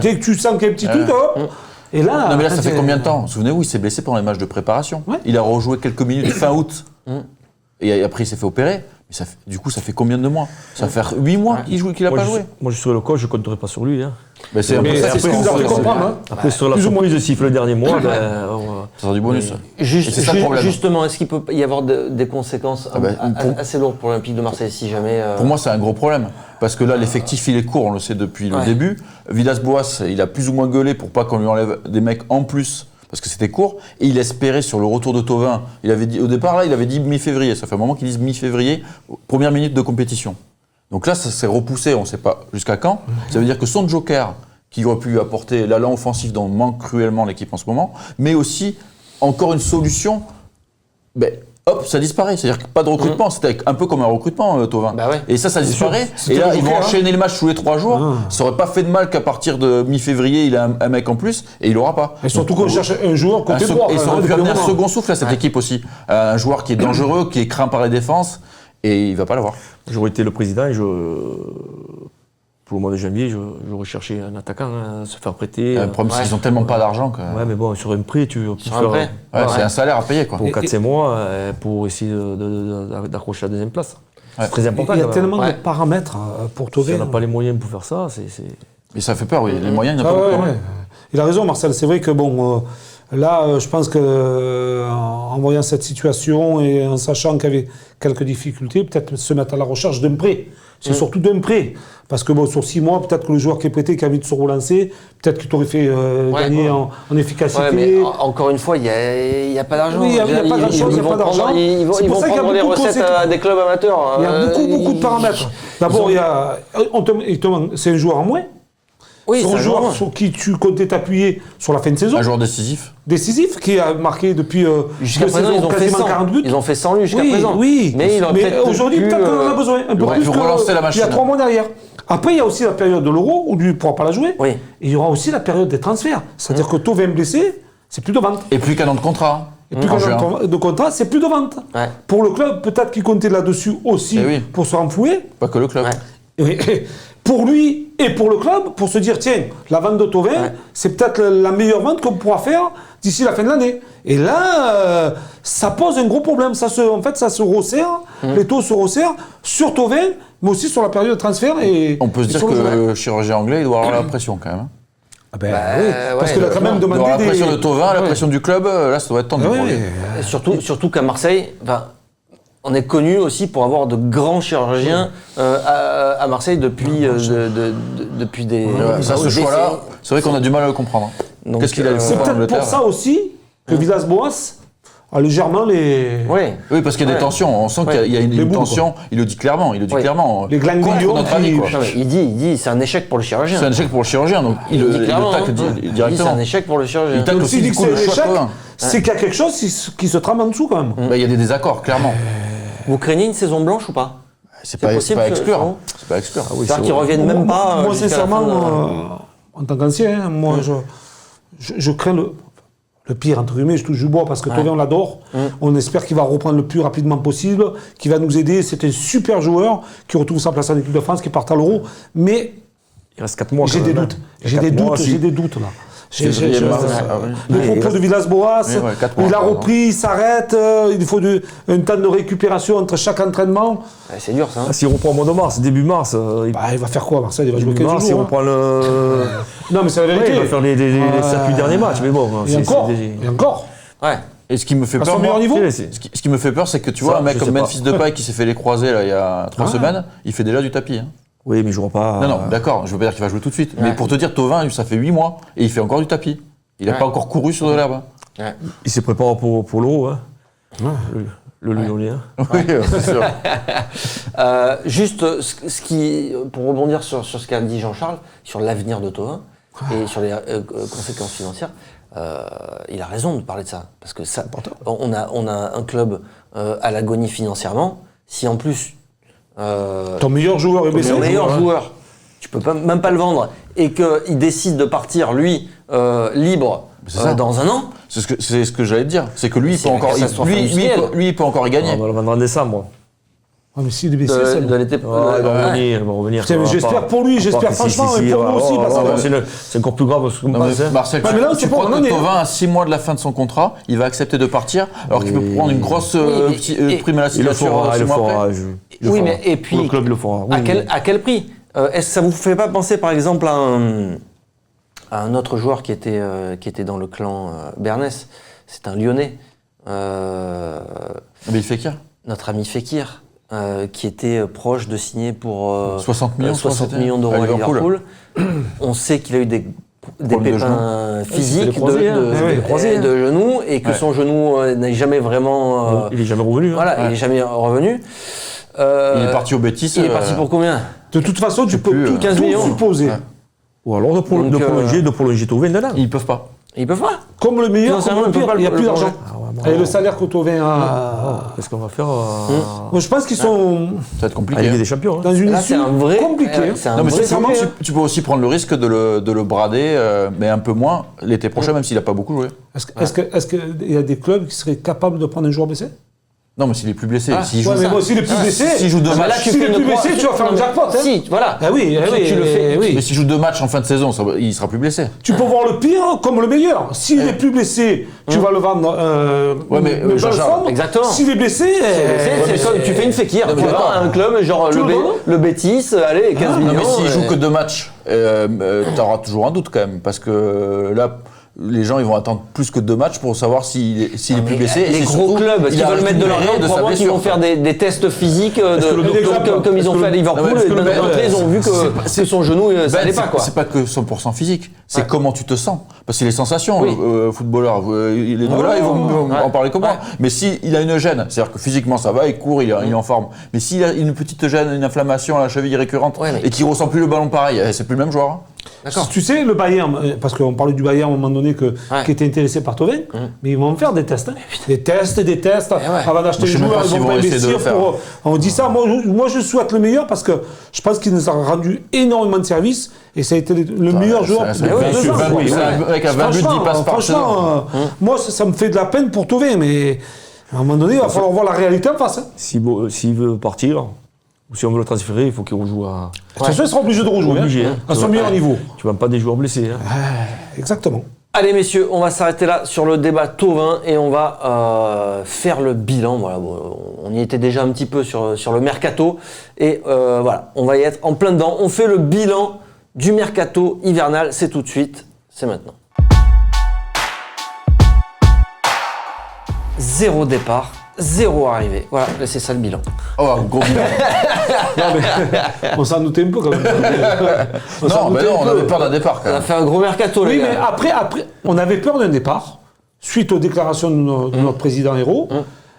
dès que tu sens qu'il y a un petit truc, et là. Non mais là, ça fait combien de temps? Souvenez-vous, il s'est blessé pendant les matchs de préparation. Il a rejoué quelques minutes fin août. Et après, il s'est fait opérer. Mais du coup, ça fait combien de mois? Ça fait 8 mois qu'il n'a pas joué. Moi, je serais le coach, je ne compterais pas sur lui. Mais c'est ce que vous avez comprendre. Après, sur la surprise de siffle le dernier mois, ça sera du bonus. Justement, est-ce qu'il peut y avoir des conséquences assez lourdes pour l'Olympique de Marseille si jamais... Pour moi, c'est un gros problème. Parce que là, l'effectif, il est court, on le sait depuis le début. Villas-Boas, il a plus ou moins gueulé pour pas qu'on lui enlève des mecs en plus. Parce que c'était court, et il espérait sur le retour de Thauvin. Il avait dit, au départ, là, il avait dit mi-février. Ça fait un moment qu'ils disent mi-février, première minute de compétition. Donc là, ça s'est repoussé, on ne sait pas jusqu'à quand. Ça veut dire que son joker, qui aurait pu lui apporter l'allant offensif dont manque cruellement l'équipe en ce moment, mais aussi encore une solution, hop, ça disparaît. C'est-à-dire que pas de recrutement. C'était un peu comme un recrutement, Thauvin. Et ça disparaît. Et là, ils vont enchaîner les matchs tous les 3 jours. Ça aurait pas fait de mal qu'à partir de mi-février, il a un mec en plus et il l'aura pas. Et surtout qu'on cherche un joueur côté droit. Et ça aurait pu amener un second souffle à cette équipe aussi. Un joueur qui est dangereux, qui est craint par les défenses et il va pas l'avoir. J'aurais été le président et pour le mois de janvier, j'aurais cherché un attaquant à se faire prêter. Le problème, c'est qu'ils ont tellement pas d'argent que... Ouais, mais bon, sur un prêt, tu peux faire... c'est un salaire à payer, quoi. Pour 4-5 mois, pour essayer d'accrocher la deuxième place. C'est très important. Il y a tellement de paramètres pour Thauvin. Si on n'a pas les moyens pour faire ça, Mais ça fait peur, oui. Les moyens, il n'y a pas de problème. Il a raison, Marcel. C'est vrai que, bon... Là, je pense qu'en voyant cette situation et en sachant qu'il y avait quelques difficultés, peut-être se mettre à la recherche d'un prêt. C'est surtout d'un prêt. Parce que bon, sur 6 mois, peut-être que le joueur qui est prêté, qui a envie de se relancer, peut-être qu'il t'aurait fait gagner en efficacité. Ouais, mais encore une fois, il n'y a pas d'argent. Oui, il n'y a pas grand-chose, il n'y a pas d'argent. Ils vont prendre les recettes des clubs amateurs. Il y a beaucoup de paramètres. D'abord, c'est un joueur en moins. Oui, c'est un joueur sur qui tu comptais t'appuyer sur la fin de saison. Un joueur décisif. Décisif, qui a marqué depuis jusqu'à présent, ils ont fait 100. 40 buts. Ils ont fait 100 lui jusqu'à présent. Oui, mais aujourd'hui, peut-être qu'on en a besoin. Un peu plus pour relancer la machine. Il y a 3 mois derrière. Après, il y a aussi la période de l'Euro, où lui ne pourra pas la jouer. Oui. Et il y aura aussi la période des transferts. C'est-à-dire que Thauvin blessé, c'est plus de vente. Et plus qu'un an de contrat. Et plus qu'un an de contrat, c'est plus de vente. Ouais. Pour le club, peut-être qu'il comptait là-dessus aussi pour se renflouer. Pas que le club. Pour lui et pour le club, pour se dire, tiens, la vente de Thauvin, c'est peut-être la meilleure vente qu'on pourra faire d'ici la fin de l'année. Et là, ça pose un gros problème. Ça se resserre, les taux se resserrent sur Thauvin, mais aussi sur la période de transfert. On peut se dire que le chirurgien anglais, il doit avoir la pression quand même. Oui, parce qu'il a quand même demandé la pression de Thauvin, la pression du club, là, ça doit être tendu pour lui. Surtout qu'à Marseille... On est connu aussi pour avoir de grands chirurgiens à Marseille depuis des... ce choix-là, c'est vrai qu'on a du mal à le comprendre. Qu'est-ce qu'il a C'est peut-être pour ça aussi que Villas-Boas a légèrement les... Oui, parce qu'il y a des tensions. On sent qu'il y a une tension. Il le dit clairement. Les ganglions. Il dit c'est un échec pour le chirurgien. C'est un échec pour le chirurgien. Donc il le tacle directement. C'est un échec pour le chirurgien. Il tacle aussi du coup le choix de Thauvin. C'est qu'il y a quelque chose qui se trame en dessous quand même. Il y a des désaccords, clairement. Vous craignez une saison blanche ou pas? C'est pas possible, exclure. C'est pas exclure. C'est-à-dire qu'ils reviennent même pas. Moi, sincèrement, en tant qu'ancien, moi, je crains le pire, entre guillemets, je touche du bois parce que Thauvin, on l'adore. On espère qu'il va reprendre le plus rapidement possible, qu'il va nous aider. C'est un super joueur qui retrouve sa place en équipe de France, qui part à l'Euro. Mais il reste 4 mois. J'ai des doutes. J'ai des doutes là. Le propos de Villas-Boas, il a repris, il s'arrête, il faut un temps de récupération entre chaque entraînement. C'est dur ça. S'il reprend au mois de mars, début mars, il va faire quoi Marseille? Il va jouer 15 jours. S'il reprend le. Non, mais c'est la vérité. Il va faire les 7-8 derniers matchs, mais bon. Et encore. Ouais. Et ce qui me fait peur, ce qui me fait peur, c'est que tu vois un mec comme Memphis Depay qui s'est fait les croisés là, il y a 3 semaines, il fait déjà du tapis. Oui, mais il jouera pas. Non, d'accord, je veux pas dire qu'il va jouer tout de suite. Mais pour te dire, Thauvin, ça fait 8 mois et il fait encore du tapis. Il n'a pas encore couru sur de l'herbe. Il s'est préparé pour l'Euro, hein. Le Lyonnais. Oui, c'est sûr. Juste, pour rebondir sur ce qu'a dit Jean-Charles, sur l'avenir de Thauvin et sur les conséquences financières, il a raison de parler de ça. Parce que ça, on a un club à l'agonie financièrement. Si en plus. Ton meilleur joueur est blessé. Ton meilleur joueur, tu peux même pas le vendre, et qu'il décide de partir, lui, libre, dans un an. C'est ce que j'allais te dire. C'est que lui, il peut encore, il peut encore y gagner. On va le vendre en décembre. Mais s'il est blessé, il va revenir. J'espère pour lui, j'espère franchement, et pour nous aussi. C'est encore plus grave ce qu'on pense. Marcel, tu crois que Thauvin, à 6 mois de la fin de son contrat, il va accepter de partir, alors qu'il peut prendre une grosse prime à la signature 6 mois après. Oui, mais et puis, le club le fera. À quel prix? Est-ce que ça vous fait pas penser, par exemple, à un autre joueur qui était dans le clan Bernès? C'est un Lyonnais. Fekir. Notre ami Fekir. Qui était proche de signer pour 60 millions d'euros à Liverpool. On sait qu'il a eu des pépins physiques de genoux et que son genou n'est jamais vraiment. Il est jamais revenu. Il est jamais revenu. Il est parti au Betis. Il est parti pour combien? De toute façon, tu peux tout 15 millions supposer. Ou alors de prolonger Thauvin d'un an. Ils peuvent pas. Ils peuvent pas. Comme le meilleur, il n'y a plus d'argent. Et le salaire que Thauvin a. Qu'est-ce qu'on va faire Moi, je pense qu'ils sont. Ça va être compliqué. Il y a des champions. Dans une issue compliquée. Non, mais sincèrement, tu peux aussi prendre le risque de le brader, mais un peu moins l'été prochain, même s'il n'a pas beaucoup joué. Est-ce qu'il y a des clubs qui seraient capables de prendre un joueur blessé? Non, mais s'il est plus blessé. S'il est plus blessé, s'il joue 2 matchs. S'il est plus blessé, tu vas faire un jackpot. Si, voilà. Oui, tu le fais. Mais s'il joue 2 matchs en fin de saison, il sera plus blessé. Tu peux voir le pire comme le meilleur. S'il est plus blessé, tu vas le vendre. Mais exactement. S'il est blessé, c'est comme tu fais une Fekir. Tu vas à un club, genre le Betis, allez, 15 millions. Mais s'il joue que 2 matchs, t'auras toujours un doute quand même. Parce que là. Les gens ils vont attendre plus que 2 matchs pour savoir s'il est plus blessé. Les gros clubs qui veulent mettre de l'argent, probablement qu'ils vont faire des tests physiques comme ils ont fait à Liverpool. Ils ont vu que son genou, ça n'allait pas. C'est pas que 100% phisique, c'est comment tu te sens. Parce que les sensations, footballeurs, les deux là, ils vont en parler comme moi. Mais s'il a une gêne, c'est-à-dire que physiquement ça va, il court, il est en forme. Mais s'il a une petite gêne, une inflammation à la cheville récurrente et qu'il ressent plus le ballon pareil, c'est plus le même joueur. D'accord. Tu sais, le Bayern, parce qu'on parlait du Bayern à un moment donné qui était intéressé par Thauvin, mais ils vont faire des tests. Des tests. Avant d'acheter les joueurs, ils vont pas investir pour. On dit ça, moi je souhaite le meilleur parce que je pense qu'il nous a rendu énormément de services et ça a été le meilleur joueur. Avec un 20 buts, 10 passes par saison. Moi ça me fait de la peine pour Thauvin, mais à un moment donné, il va falloir voir la réalité en face. S'il veut partir. Ou si on veut le transférer, il faut qu'il rejoue à. De toute façon, il sera obligé de rejouer. À son meilleur niveau. Tu ne vends pas des joueurs blessés. Exactement. Allez, messieurs, on va s'arrêter là sur le débat Thauvin et on va faire le bilan. Voilà, on y était déjà un petit peu sur le mercato. Et voilà, on va y être en plein dedans. On fait le bilan du mercato hivernal. C'est tout de suite. C'est maintenant. 0 départ. 0 arrivé. Voilà, c'est ça le bilan. Oh, gros bilan. On s'en doutait un peu quand même. On avait peur d'un départ quand même. On a fait un gros mercato, les gars. Oui, mais après, on avait peur d'un départ, suite aux déclarations de notre président Hérault.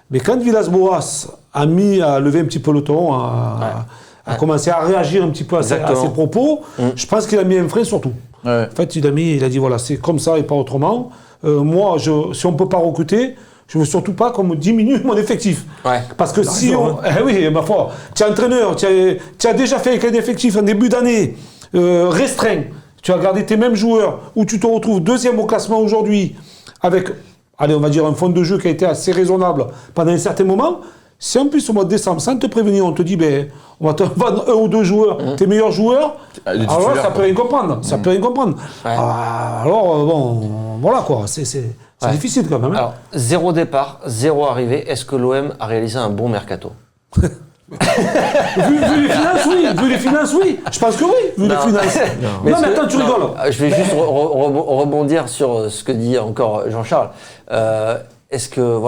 Mais quand Villas-Boas a levé un petit peu le ton, a commencé à réagir un petit peu à ses propos, je pense qu'il a mis un frein sur tout. En fait, il a dit voilà, c'est comme ça et pas autrement. Moi, si on ne peut pas recruter, je ne veux surtout pas qu'on me diminue mon effectif. Ouais. Parce que si on... oui, ma foi, tu es entraîneur, tu as déjà fait avec un effectif en début d'année restreint, tu as gardé tes mêmes joueurs, où tu te retrouves deuxième au classement aujourd'hui, avec, allez, on va dire un fond de jeu qui a été assez raisonnable pendant un certain moment. Si en plus au mois de décembre, sans te prévenir, on te dit, on va te vendre 1 ou 2 joueurs, tes meilleurs joueurs, alors ça peut rien comprendre. Ça peut rien comprendre. Ouais. Alors, voilà quoi, c'est difficile quand même. Hein. Alors, 0 départ, 0 arrivée. Est-ce que l'OM a réalisé un bon mercato? vu les finances, oui. Je pense que oui, vu les finances. Non, mais attends, tu rigoles. Je vais juste rebondir sur ce que dit encore Jean-Charles. Est-ce que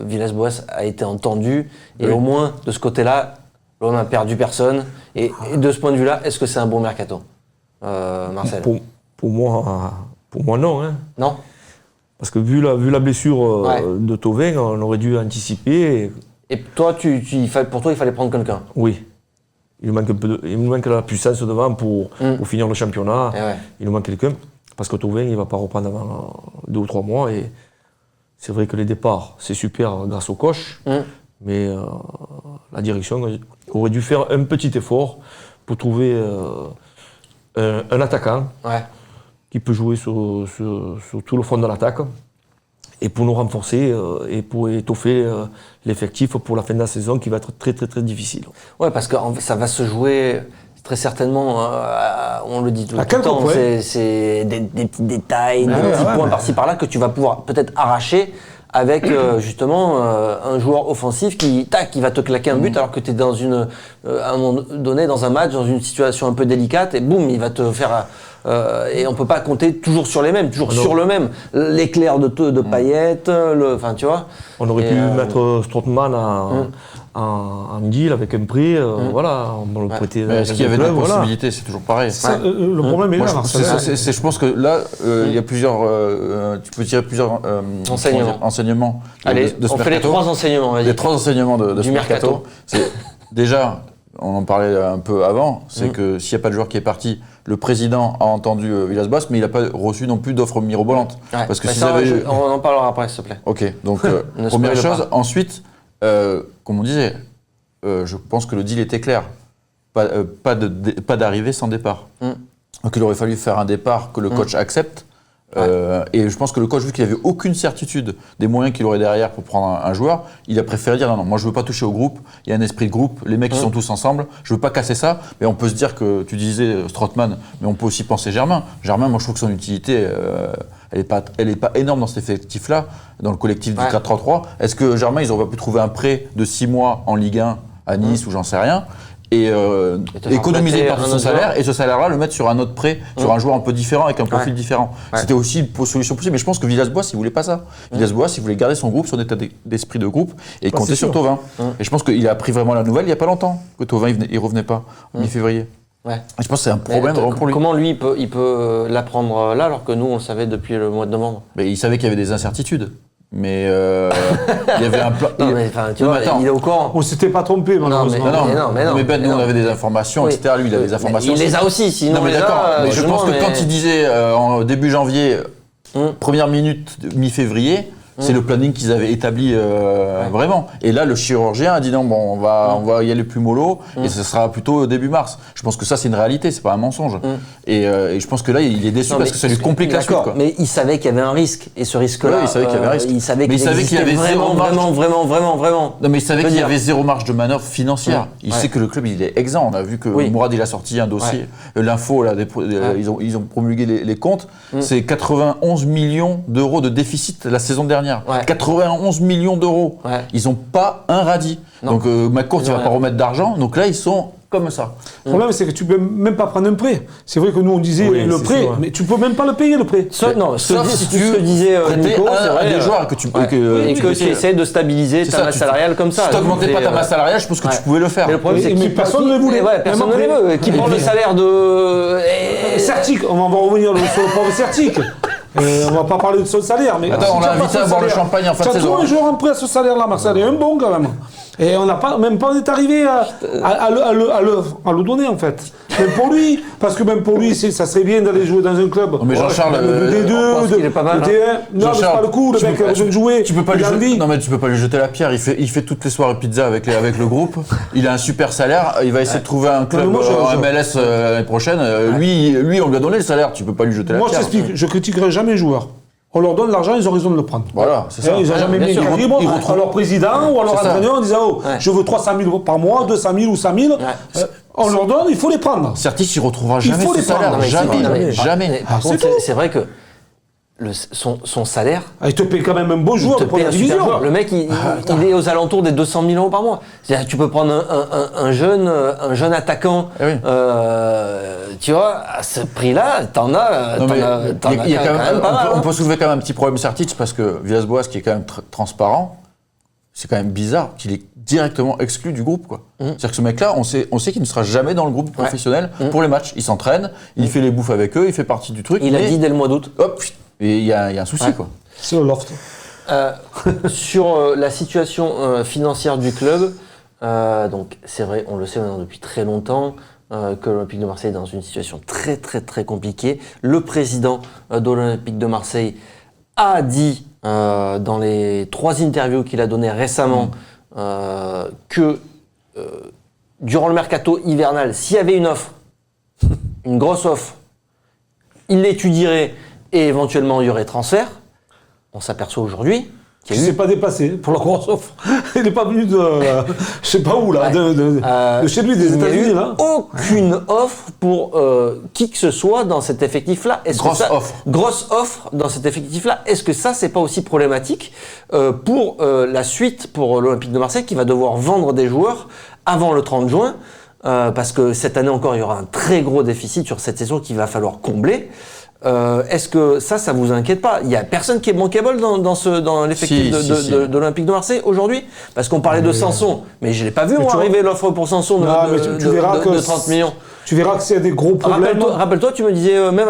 Villas-Boas a été entendu et au moins de ce côté-là, l'OM n'a perdu personne et de ce point de vue-là, est-ce que c'est un bon mercato, Marcel? Pour moi non. Hein. Non. Parce que vu la blessure de Thauvin, on aurait dû anticiper. Et toi, pour toi, il fallait prendre quelqu'un? Oui. Il nous manque la puissance devant pour finir le championnat. Il nous manque quelqu'un. Parce que Thauvin, il ne va pas reprendre avant 2 ou 3 mois. Et c'est vrai que les départs, c'est super grâce au coach. Mais la direction aurait dû faire un petit effort pour trouver un attaquant qui peut jouer sur tout le front de l'attaque. Et pour nous renforcer et pour étoffer l'effectif pour la fin de la saison qui va être très très très difficile. Ouais, parce que ça va se jouer très certainement, on le dit tout le temps, c'est des petits détails, des petits points par-ci par-là que tu vas pouvoir peut-être arracher avec justement un joueur offensif qui va te claquer un but alors que tu es à un moment donné dans un match, dans une situation un peu délicate et boum, il va te faire... et on peut pas compter toujours sur les mêmes, sur le même. L'éclair de Payet, enfin tu vois. On aurait pu mettre Strootman en deal avec un prix, voilà, on le prêter. Est-ce qu'il y avait des possibilités? C'est toujours pareil. Le problème est là. Je pense que là, il y a plusieurs. Tu peux tirer plusieurs enseignements. Allez, on fait les 3 enseignements. Vas-y. Les 3 enseignements de ce mercato. Déjà, on en parlait un peu avant, c'est que s'il n'y a pas de joueur qui est parti, le président a entendu Villas-Boas, mais il n'a pas reçu non plus d'offres mirobolantes. Parce que on en parlera après, s'il te plaît. Ok, donc première chose. Ensuite, comme on disait, je pense que le deal était clair. Pas d'arrivée sans départ. Donc il aurait fallu faire un départ que le coach accepte. Et je pense que le coach, vu qu'il n'avait aucune certitude des moyens qu'il aurait derrière pour prendre un joueur, il a préféré dire non, moi je ne veux pas toucher au groupe, il y a un esprit de groupe, les mecs ils sont tous ensemble, je ne veux pas casser ça, mais on peut se dire que tu disais Strootman, mais on peut aussi penser Germain. Germain, moi je trouve que son utilité, elle n'est pas énorme dans cet effectif-là, dans le collectif du 4-3-3. Est-ce que Germain, ils n'auraient pas pu trouver un prêt de 6 mois en Ligue 1 à Nice ou j'en sais rien et économiser une partie de son salaire et ce salaire-là le mettre sur un autre prêt, sur un joueur un peu différent avec un profil différent. C'était aussi une solution possible, mais je pense que Villas-Boas il voulait pas ça. Villas-Boas il voulait garder son groupe, son état d'esprit de groupe et compter sur Thauvin. Et je pense qu'il a appris vraiment la nouvelle il y a pas longtemps que Thauvin il revenait pas en mi-février. Et je pense que c'est un problème pour lui. Comment lui il peut l'apprendre là alors que nous on le savait depuis le mois de novembre? Mais il savait qu'il y avait des incertitudes. Mais il y avait un plan. Non, mais tu vois, il est au courant. On s'était pas trompé, malheureusement. Mais Ben, nous, on avait des informations, etc. Lui, il avait des informations. Il les a aussi, sinon. Non, mais d'accord. Mais je pense que quand il disait en début janvier, première minute, mi-février, c'est le planning qu'ils avaient établi vraiment. Et là, le chirurgien a dit non, bon, on va y aller plus mollo et ce sera plutôt début mars. Je pense que ça, c'est une réalité, c'est pas un mensonge. Et je pense que là, il est déçu parce que ça lui complique la suite. Mais il savait qu'il y avait un risque. Et ce risque-là, il savait qu'il y avait un risque. Il savait qu'il y avait vraiment. Non, mais il savait qu'il y avait zéro marge de manœuvre financière. Il sait que le club, il est exempt. On a vu que Mourad, il a sorti un dossier. L'info, là, ils ont promulgué les comptes. C'est 91 millions d'euros de déficit la saison dernière. 91 millions d'euros. Ils n'ont pas un radis. Donc McCourt, il ne va pas remettre d'argent. Donc là, ils sont comme ça. Le problème, c'est que tu ne peux même pas prendre un prêt. C'est vrai que nous, on disait le prêt, mais tu ne peux même pas le payer, le prêt. Sauf si tu disais Nico, c'est vrai, des joueurs que tu essaies de stabiliser ta masse salariale comme ça. Si tu n'augmentais pas ta masse salariale, je pense que tu pouvais le faire. Mais le problème, c'est que personne ne le voulait. Personne ne le veut. Qui prend le salaire de... Certic, on va revenir sur le pauvre Certic. On va pas parler de son salaire, mais... Attends, on l'a invité à boire le champagne en fin de saison. Tu as trouvé un joueur en prêt à ce salaire-là, Marcel, et un bon quand même. Et on n'a pas, même pas on est arrivé à le donner en fait. Même pour lui, parce que même pour lui, ça serait bien d'aller jouer dans un club. Non, mais Jean-Charles, le D2, il est pas mal, le D1. Non, mais c'est pas le coup, le mec a besoin de jouer. Tu peux pas non mais tu peux pas lui jeter la pierre. Il fait toutes les soirées pizza avec le groupe. Il a un super salaire. Il va essayer de trouver un club en MLS l'année prochaine. Lui, on lui a donné le salaire. Tu peux pas lui jeter la pierre. Moi, je t'explique. Je critiquerai jamais les joueurs. On leur donne l'argent, ils ont raison de le prendre. Voilà, c'est ça. Ils n'ont jamais mis un calibre à leur président ou à leur entraîneur en disant je veux 300 000 par mois, 200 000 ou 100 000. On leur donne, il faut les prendre. Certis, il retrouvera jamais Il faut ce les salaire. prendre. Jamais. Par contre, c'est vrai que son salaire. Il te paye quand même un beau joueur de première division. Le mec, il est aux alentours des 200 000 euros par mois. C'est-à-dire, tu peux prendre un jeune attaquant, tu vois, à ce prix-là, t'en as quand même pas mal. On peut soulever quand même un petit problème Sertic parce que Villas-Boas, qui est quand même transparent, c'est quand même bizarre qu'il est directement exclu du groupe, quoi. C'est-à-dire que ce mec-là, on sait qu'il ne sera jamais dans le groupe professionnel pour les matchs. Il s'entraîne, il fait les bouffes avec eux, il fait partie du truc. Il a dit dès le mois d'août. Hop, et il y a un souci, quoi. C'est le loft. Sur la situation financière du club, donc c'est vrai, on le sait maintenant depuis très longtemps, que l'Olympique de Marseille est dans une situation très très très compliquée. Le président de l'Olympique de Marseille a dit dans les 3 interviews qu'il a données récemment que durant le mercato hivernal, s'il y avait une offre, une grosse offre, il l'étudierait et éventuellement il y aurait transfert. On s'aperçoit aujourd'hui qu'il ne s'est pas déplacé pour la grosse offre. Il n'est pas venu de je sais pas où là, de chez lui, des États-Unis là. Aucune offre pour qui que ce soit dans cet effectif-là. Grosse offre dans cet effectif-là. Est-ce que ça, c'est pas aussi problématique pour la suite pour l'Olympique de Marseille qui va devoir vendre des joueurs avant le 30 juin parce que cette année encore, il y aura un très gros déficit sur cette saison qu'il va falloir combler. Est-ce que ça vous inquiète pas? Il y a personne qui est bankable dans l'effectif de l'Olympique de Marseille aujourd'hui? Parce qu'on parlait de Sanson, mais je l'ai pas vu arriver l'offre pour Sanson de 30 millions. Tu verras que c'est des gros problèmes. Rappelle-toi, tu me disais même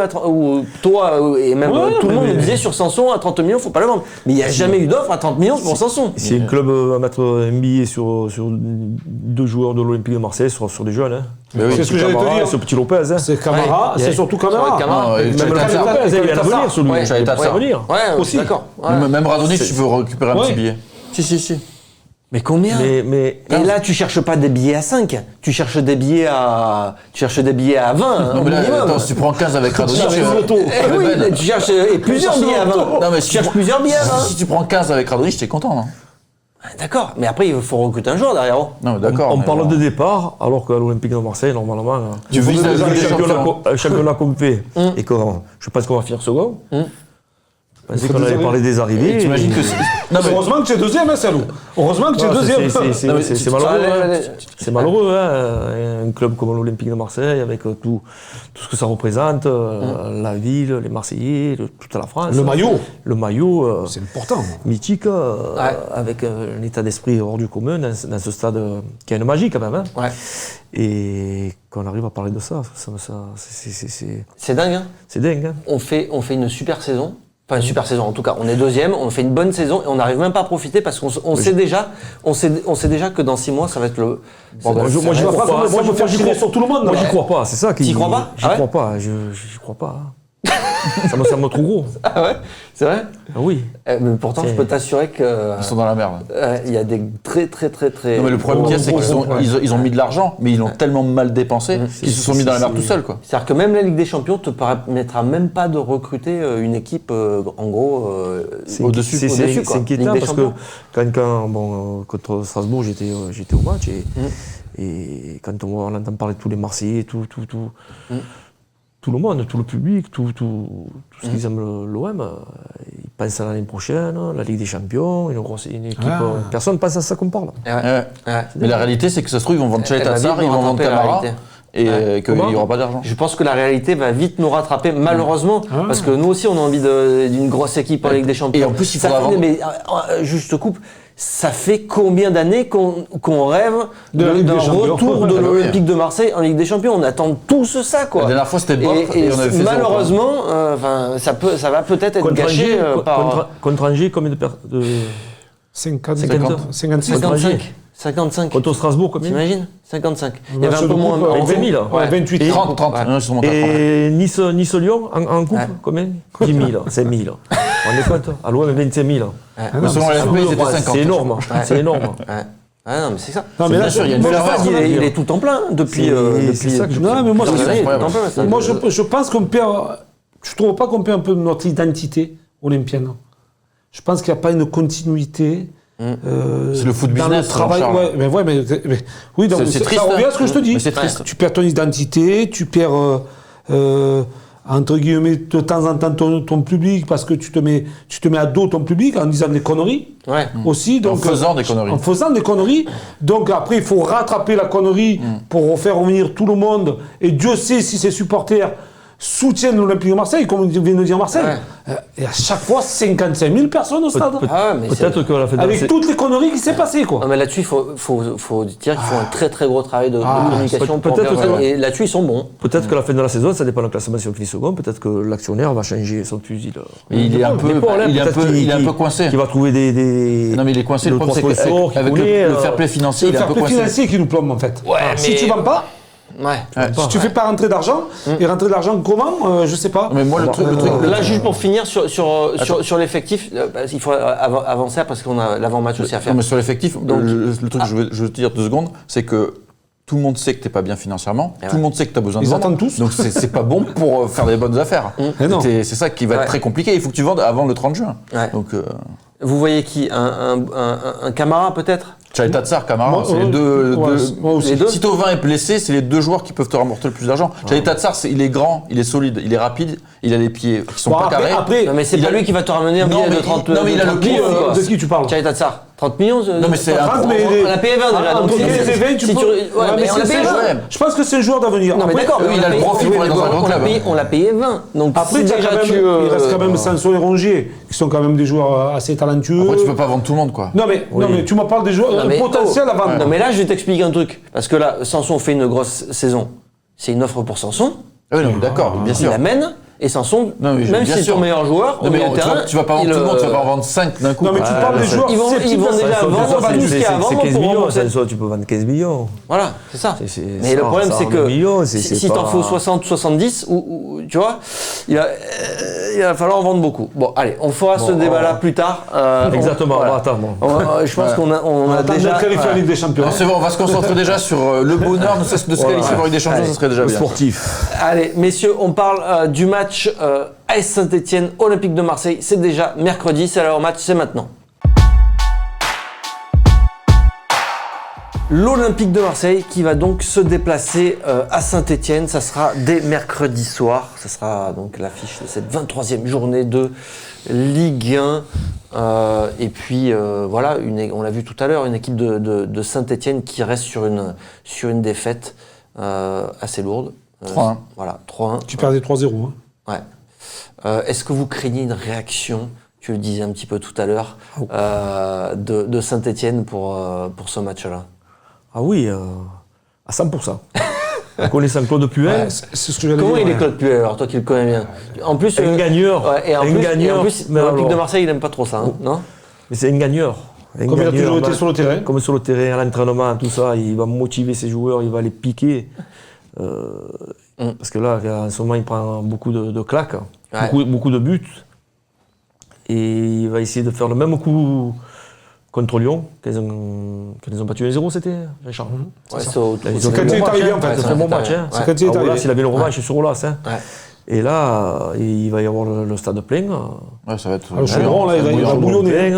toi et même tout le monde me disait sur Sanson à 30 millions, faut pas le vendre. Mais il n'y a jamais eu d'offre à 30 millions pour Sanson. Si un club va mettre un billet sur 2 joueurs de l'Olympique de Marseille, sur des jeunes, c'est ce que j'allais te dire. Ce petit Lopez, c'est Camara, c'est surtout Camara. Même le Lopez, il va venir sur lui. Il va venir. Ouais, aussi. D'accord. Même Radonjic, tu veux récupérer un petit billet. Si. Mais combien? Et là, tu cherches pas des billets à 5, tu cherches des billets à 20. Non, mais là, attends, si tu prends 15 avec Radonjic, tu cherches plusieurs billets à 20. Non, mais tu cherches plusieurs billets à 20. Si tu prends 15 avec Radonjic, t'es content, non? D'accord, mais après, il faut recruter un joueur derrière. Non, d'accord. On parle de départ, alors qu'à l'Olympique de Marseille, normalement, tu vises le championnat complet et que je pense qu'on va finir second. Je pensais qu'on allait parler des arrivées. T'imagines que heureusement que tu es deuxième, Salou. Heureusement que tu es deuxième. C'est malheureux. C'est malheureux, un club comme l'Olympique de Marseille, avec tout ce que ça représente, la ville, les Marseillais, toute la France. Le maillot. C'est important. Mythique, avec un état d'esprit hors du commun dans ce stade qui a une magie quand même. Et qu'on arrive à parler de ça, c'est dingue. Hein. C'est dingue. On fait une super saison. Enfin, une super saison, en tout cas. On est deuxième, on fait une bonne saison et on n'arrive même pas à profiter parce qu'on sait déjà que dans 6 mois, ça va être le. Moi, je me faire tirer sur tout le monde. Moi, j'y crois pas. C'est ça qui. T'y crois pas? J'y crois pas. J'y crois pas. Ça me semble trop gros. Ah ouais? C'est vrai? Ah oui. Mais pourtant, je peux t'assurer que. Ils sont dans la merde. Il y a des très. Non, mais le problème qu'il y a, c'est qu'ils ont mis de l'argent, mais ils l'ont tellement mal dépensé qu'ils se sont mis dans la merde tout seuls, quoi. C'est-à-dire que même la Ligue des Champions te permettra même pas de recruter une équipe, en gros, au-dessus. C'est inquiétant parce que contre Strasbourg, j'étais au match et quand on entend parler de tous les Marseillais, tout le monde, tout le public, tout ce qu'ils aiment l'OM, ils pensent à l'année prochaine, la Ligue des Champions, une équipe. Personne ne pense à ça qu'on parle. Mais la réalité, c'est que ça se trouve, ils vont vendre Chalet Tassar, ils vont vendre Camara, et qu'il n'y aura pas d'argent. Je pense que la réalité va vite nous rattraper, malheureusement, parce que nous aussi, on a envie d'une grosse équipe en Ligue des Champions. Et en plus, il faudra vendre. Mais juste coupe. Ça fait combien d'années qu'on rêve d'un retour de l'Olympique de Marseille en Ligue des Champions? On attend tous ça, quoi. La dernière fois, c'était Bob et on avait fait malheureusement, ça va peut-être être gâché par... Contre Angers, combien de 55. Contre Strasbourg, combien? T'imagines 55. Il y avait un peu moins. 20 000. Ouais, 28. 30. Non, ils sont montés à 30. Et Nice-Lyon en coupe, combien? 10 000, 5 000. On est compte? À l'OM, 25 000. Selon la FP, c'était 50. C'est énorme. C'est énorme. Ah non, mais c'est ça. Non, mais là, bien sûr, il y a une Il est tout en plein depuis. C'est ça que je non, mais moi, moi, je pense qu'on perd. Je trouve pas qu'on perd un peu notre identité olympienne. Je pense qu'il n'y a pas une continuité. C'est le foot dans business, le travail. Charles. Oui, donc C'est ça triste, revient à ce que je te dis. mais c'est triste. Tu perds ton identité, tu perds entre guillemets de temps en temps ton public parce que tu te mets à dos ton public en disant des conneries. Ouais. Aussi, donc, En faisant des conneries. En faisant des conneries. Donc après, il faut rattraper la connerie pour faire revenir tout le monde. Et Dieu sait si ses supporters soutiennent l'Olympique de Marseille, comme vient de dire Marcel. Et à chaque fois, 55 000 personnes au stade. Peut-être que la fédération... Avec toutes les conneries qui s'est passées, quoi. Non, mais là-dessus, il faut dire qu'ils font un très très gros travail de communication. Et là-dessus, ils sont bons. Peut-être que la fin de la saison, ça dépend du classement si on finit second, peut-être que l'actionnaire va changer son fusil. Il est un peu coincé. Il va trouver des... Non, mais il est coincé. Le problème, c'est qu'avec le fair play financier, C'est il est le un peu fair play coincé. financier qui nous plombe, en fait. Ouais, si tu vends pas, si tu fais pas rentrer d'argent, et rentrer de l'argent comment je sais pas. Mais moi, le truc. Là, juste pour finir sur l'effectif, il faut avancer parce qu'on a l'avant-match aussi à faire. Non, mais sur l'effectif, le truc que je veux te dire 2 secondes, c'est que tout le monde sait que t'es pas bien financièrement, tout le monde sait que tu as besoin de Ils vendre. attendent tous. Donc c'est pas bon pour faire des bonnes affaires. C'est ça qui va être très compliqué. Il faut que tu vendes avant le 30 juin. Donc, vous voyez qui un Camara peut-être? Tatsar, Camara, c'est les deux. Si Thauvin est blessé, c'est les 2 joueurs qui peuvent te rapporter le plus d'argent. Tatsar, il est grand, il est solide, il est rapide, il a les pieds qui sont pas carrés. Non, mais c'est pas lui qui va te ramener un billet de 30 Non, mais il a le pied. De qui tu parles? Tatsar, 30 millions. Non, mais c'est on a payé 20 déjà. Donc je pense que c'est le joueur d'avenir. Non, mais d'accord. Il a le profil pour aller dans un grand club. On l'a payé 20. Donc après, il reste quand même Sanson et Rongier, qui sont quand même des joueurs assez talentueux. Après, tu peux pas vendre tout le monde, quoi. Non, mais tu m'en parles des joueurs potentiels à vendre. Non, mais là, je vais t'expliquer un truc. Parce que là, Sanson fait une grosse saison. C'est une offre pour Sanson. Oui, d'accord, bien sûr. Il l'amène. Et Sanson, même si c'est ton meilleur joueur, au milieu de terrain, tu vas pas vendre tout le monde, tu vas pas en vendre 5 d'un coup. Non, mais tu parles des joueurs. Ils vont déjà vendre tout ce qu'il y a à vendre pour rembourser. Tu peux vendre 15 millions. Voilà, c'est ça. Mais le problème, c'est que si t'en faut 60, 70, ou tu vois, il va falloir en vendre beaucoup. Bon, allez, on fera ce débat-là plus tard. Exactement, on va attendre. Je pense qu'on a déjà qualifié en Ligue des Champions. C'est bon, on va se concentrer déjà sur le bonheur de se qualifier pour Ligue des Champions, ça serait déjà bien. Sportif. Allez, messieurs, on parle du match AS Saint-Etienne, Olympique de Marseille. C'est déjà mercredi, c'est leur match, c'est maintenant. L'Olympique de Marseille qui va donc se déplacer à Saint-Etienne. Ça sera dès mercredi soir. Ça sera donc l'affiche de cette 23e journée de Ligue 1. Et puis voilà, on l'a vu tout à l'heure, une équipe de Saint-Etienne qui reste sur une défaite assez lourde. 3-1. Voilà, 3-1. Tu perdais 3-0. Hein. Ouais. Est-ce que vous craignez une réaction, tu le disais un petit peu tout à l'heure, de Saint-Etienne pour ce match-là? Ah oui, à 100%. En connaissant Claude Puel. C'est ce que j'allais dire. Comment il est Claude Puel, alors toi qui le connais bien? En plus, un gagneur. Et en plus, l'Olympique de Marseille, il n'aime pas trop ça, non? Mais c'est un gagneur. Comme il a toujours été sur le terrain. Comme sur le terrain, à l'entraînement, tout ça, il va motiver ses joueurs, il va les piquer. Parce que là, en ce moment, il prend beaucoup de claques, beaucoup de buts. Et il va essayer de faire le même coup contre Lyon, qu'ils ont battu 1-0, c'était, Richard. C'est quand il est arrivé, en fait. C'est un bon match. C'est quand il est arrivé. S'il avait le revanche sur Olas. Et là, il va y avoir le stade plein. Ouais, ça va être. Le Chaudron, là, il va bouillonner.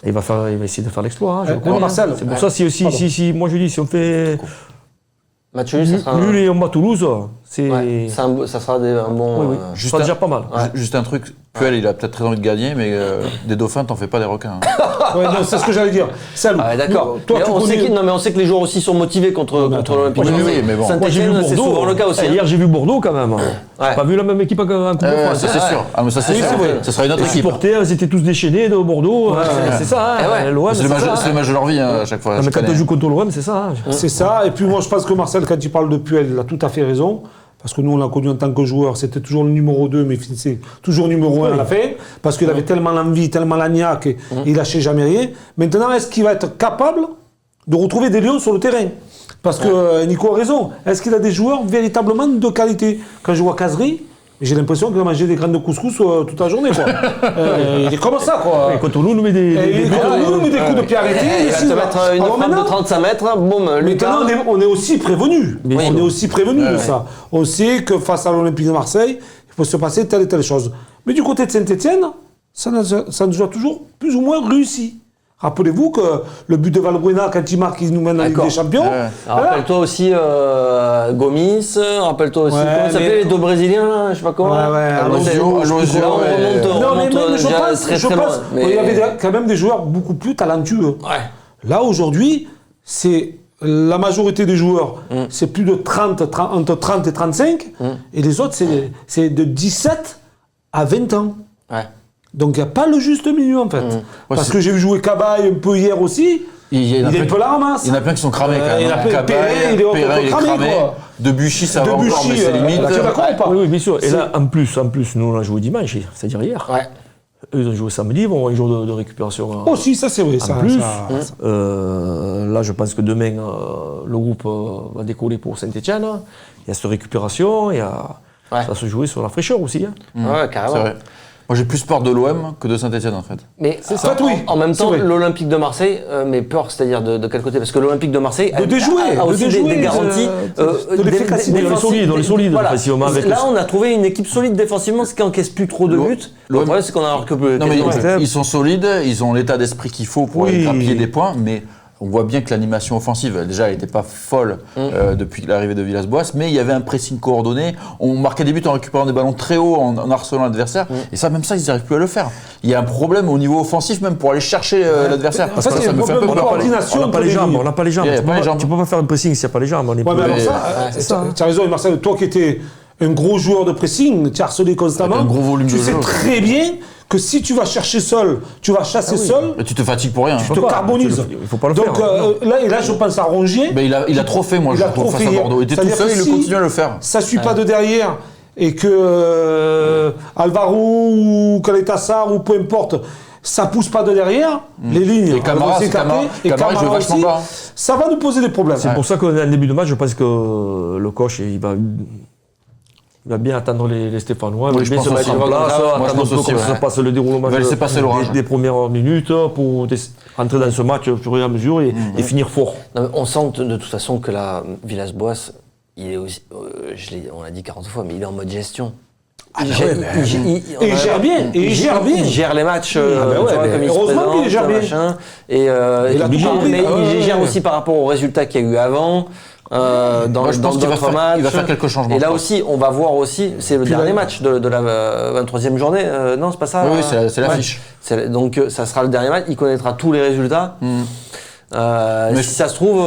Il va essayer de faire l'exploit. Marcel. C'est pour ça, si moi je dis, si on fait match nul, ça sera nul et on bat Toulouse, ça sera un bon. Ça sera déjà pas mal. Juste un truc, Puel, il a peut-être très envie de gagner, mais des dauphins, t'en fais pas des requins. C'est ce que j'allais dire. D'accord. On sait que les joueurs aussi sont motivés contre l'Olympique de Marseille. Mais bon. Saint-Etienne, c'est souvent le cas aussi. Hier, j'ai vu Bordeaux quand même. J'ai pas vu la même équipe en Coupe de France. Ça, c'est sûr. Ah, mais ça, c'est sûr. Ça sera une autre Les équipe. supporters, ils étaient tous déchaînés de Bordeaux. C'est ça. C'est le match de leur vie à chaque fois. Mais quand tu joues contre l'OM, c'est ça. C'est ça. Et puis moi, je pense que Marcel, quand il parle de Puel, il a tout à fait raison. parce que nous, on l'a connu en tant que joueur, c'était toujours le numéro 2, mais il finissait toujours numéro 1 à la fin, parce qu'il avait tellement l'envie, tellement la niaque, et il lâchait jamais rien. Maintenant, est-ce qu'il va être capable de retrouver des lions sur le terrain? Parce que Nico a raison. Est-ce qu'il a des joueurs véritablement de qualité? Quand je vois Kazri, j'ai l'impression qu'il a mangé des graines de couscous toute la journée, quoi. Il est comme ça, quoi. Et contre nous, nous met des coups de pied arrêtés. Il va te mettre une frappe de 35 mètres, boum, Maintenant, on est aussi prévenus. On est aussi prévenus de ça. On sait que face à l'Olympique de Marseille, il faut se passer telle et telle chose. Mais du côté de Saint-Etienne, ça nous a toujours plus ou moins réussi. Rappelez-vous que le but de Valbuena, quand il marque, il nous mène en Ligue des Champions. Rappelle-toi aussi Gomis, rappelle-toi aussi, comment s'appelait les deux Brésiliens, là, je sais pas comment. Alonso. Non, mais je pense qu'il y avait quand même des joueurs beaucoup plus talentueux. Là, aujourd'hui, c'est la majorité des joueurs, c'est plus de 30, entre 30 et 35, et les autres, c'est de 17 à 20 ans. Donc il n'y a pas le juste milieu en fait. Parce que j'ai vu jouer Cabaye un peu hier aussi. Il est un peu la ramasse. Il y en a plein qui sont cramés quand même. Perret, il est cramé. Debuchy, ça va encore, mais c'est limite. Tu es d'accord ou pas? Oui, bien sûr. Et là, en plus, nous on a joué dimanche, c'est-à-dire hier. Eux, ils ont joué samedi, ils vont avoir un jour de récupération. Aussi, ça c'est vrai. En plus, là, je pense que demain, le groupe va décoller pour Saint-Etienne. Il y a cette récupération, ça va se jouer sur la fraîcheur aussi. Ouais, carrément. C'est vrai. Moi, j'ai plus peur de l'OM que de Saint-Etienne, en fait. Mais en même temps, l'Olympique de Marseille, mais peur, c'est-à-dire de quel côté? Parce que l'Olympique de Marseille a aussi des garanties dans les solides. Voilà. Là, on a trouvé une équipe solide défensivement, ce qui encaisse plus trop de buts. Le problème, c'est qu'on a que plus. Non, mais ils sont solides, ils ont l'état d'esprit qu'il faut pour aller grappiller des points, mais on voit bien que l'animation offensive, déjà, elle n'était pas folle depuis l'arrivée de Villas-Boas, mais il y avait un pressing coordonné. On marquait des buts en récupérant des ballons très hauts, en harcelant l'adversaire. Et ça, même ça, ils n'arrivent plus à le faire. Il y a un problème au niveau offensif, même pour aller chercher l'adversaire. Parce que ça me fait un peu peur. On n'a pas les jambes. Tu ne peux pas faire un pressing s'il n'y a pas les jambes. Tu as raison, Marcel, toi qui étais un gros joueur de pressing, tu as harcelé constamment. Un gros volume de jeu. Tu sais très bien que si tu vas chercher seul, tu vas chasser seul. Et tu te fatigues pour rien. Tu te carbonises. Il faut pas le faire. Donc là, je pense à Rongier. Mais il a trop fait, moi, je trouve, face à Bordeaux. Il était tout seul, il continue à le faire. Ça ne suit pas de derrière et que Alvaro ou Caletassar ou peu importe, ça pousse pas de derrière, les lignes. Et Camara, il joue vachement bas. Ça va nous poser des problèmes. C'est pour ça qu'en début de match, je pense que le coach, il va bien attendre les Stéphanois, il va bien se mettre en place, attendre un peu comment ça se passe le déroulement des premières minutes pour entrer dans ce match au fur et à mesure et finir fort. Non, on sent de toute façon que là, Villas-Boas, il est aussi, on l'a dit 40 fois, mais il est en mode gestion. Il gère bien. Il gère les matchs. Heureusement qu'il les gère bien. Mais il gère aussi par rapport aux résultats qu'il y a eu avant. Je pense qu'il va faire quelques changements. Et là aussi, on va voir aussi, c'est le dernier match de la 23e journée. Non, c'est pas ça. Oui, c'est l'affiche. Donc ça sera le dernier match. Il connaîtra tous les résultats. Si ça se trouve,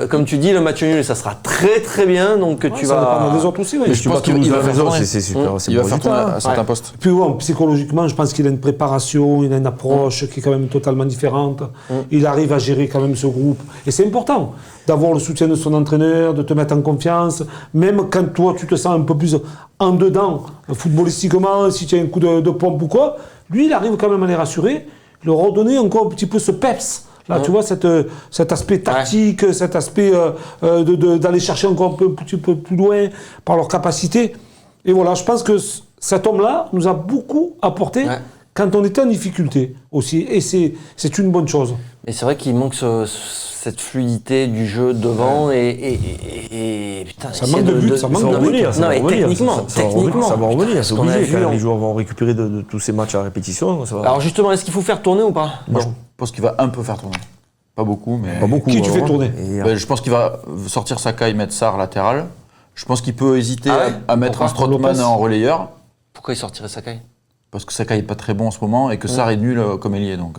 comme tu dis, le match nul, ça sera très très bien. Donc tu vas. Ça dépend des autres aussi. Mais je pense qu'il va faire tourner. C'est super. Il va faire tourner à certains postes. Puis psychologiquement, je pense qu'il a une préparation, il a une approche qui est quand même totalement différente. Il arrive à gérer quand même ce groupe. Et c'est important d'avoir le soutien de son entraîneur, de te mettre en confiance. Même quand toi, tu te sens un peu plus en dedans, footballistiquement, si tu as un coup de pompe ou quoi, lui, il arrive quand même à les rassurer, leur redonner encore un petit peu ce peps. Là, tu vois, cet aspect tactique, cet aspect d'aller chercher encore un petit peu plus loin par leur capacité. Et voilà, je pense que cet homme-là nous a beaucoup apporté quand on était en difficulté aussi. Et c'est une bonne chose. Mais c'est vrai qu'il manque cette fluidité du jeu devant et putain, ça manque de but, ça manque de but. Non, mais techniquement. Ça va revenir, c'est obligé. Quand les joueurs vont récupérer de tous ces matchs à répétition. Alors justement, est-ce qu'il faut faire tourner ou pas? Je pense qu'il va un peu faire tourner. Pas beaucoup, mais... Pas beaucoup. Qui tu fais tourner? Je pense qu'il va sortir Sakai, mettre Sarr latéral. Je pense qu'il peut hésiter à mettre un Strootman en relayeur. Pourquoi il sortirait Sakai? Parce que Sakai n'est pas très bon en ce moment et que Sarr est nul comme ailier. Donc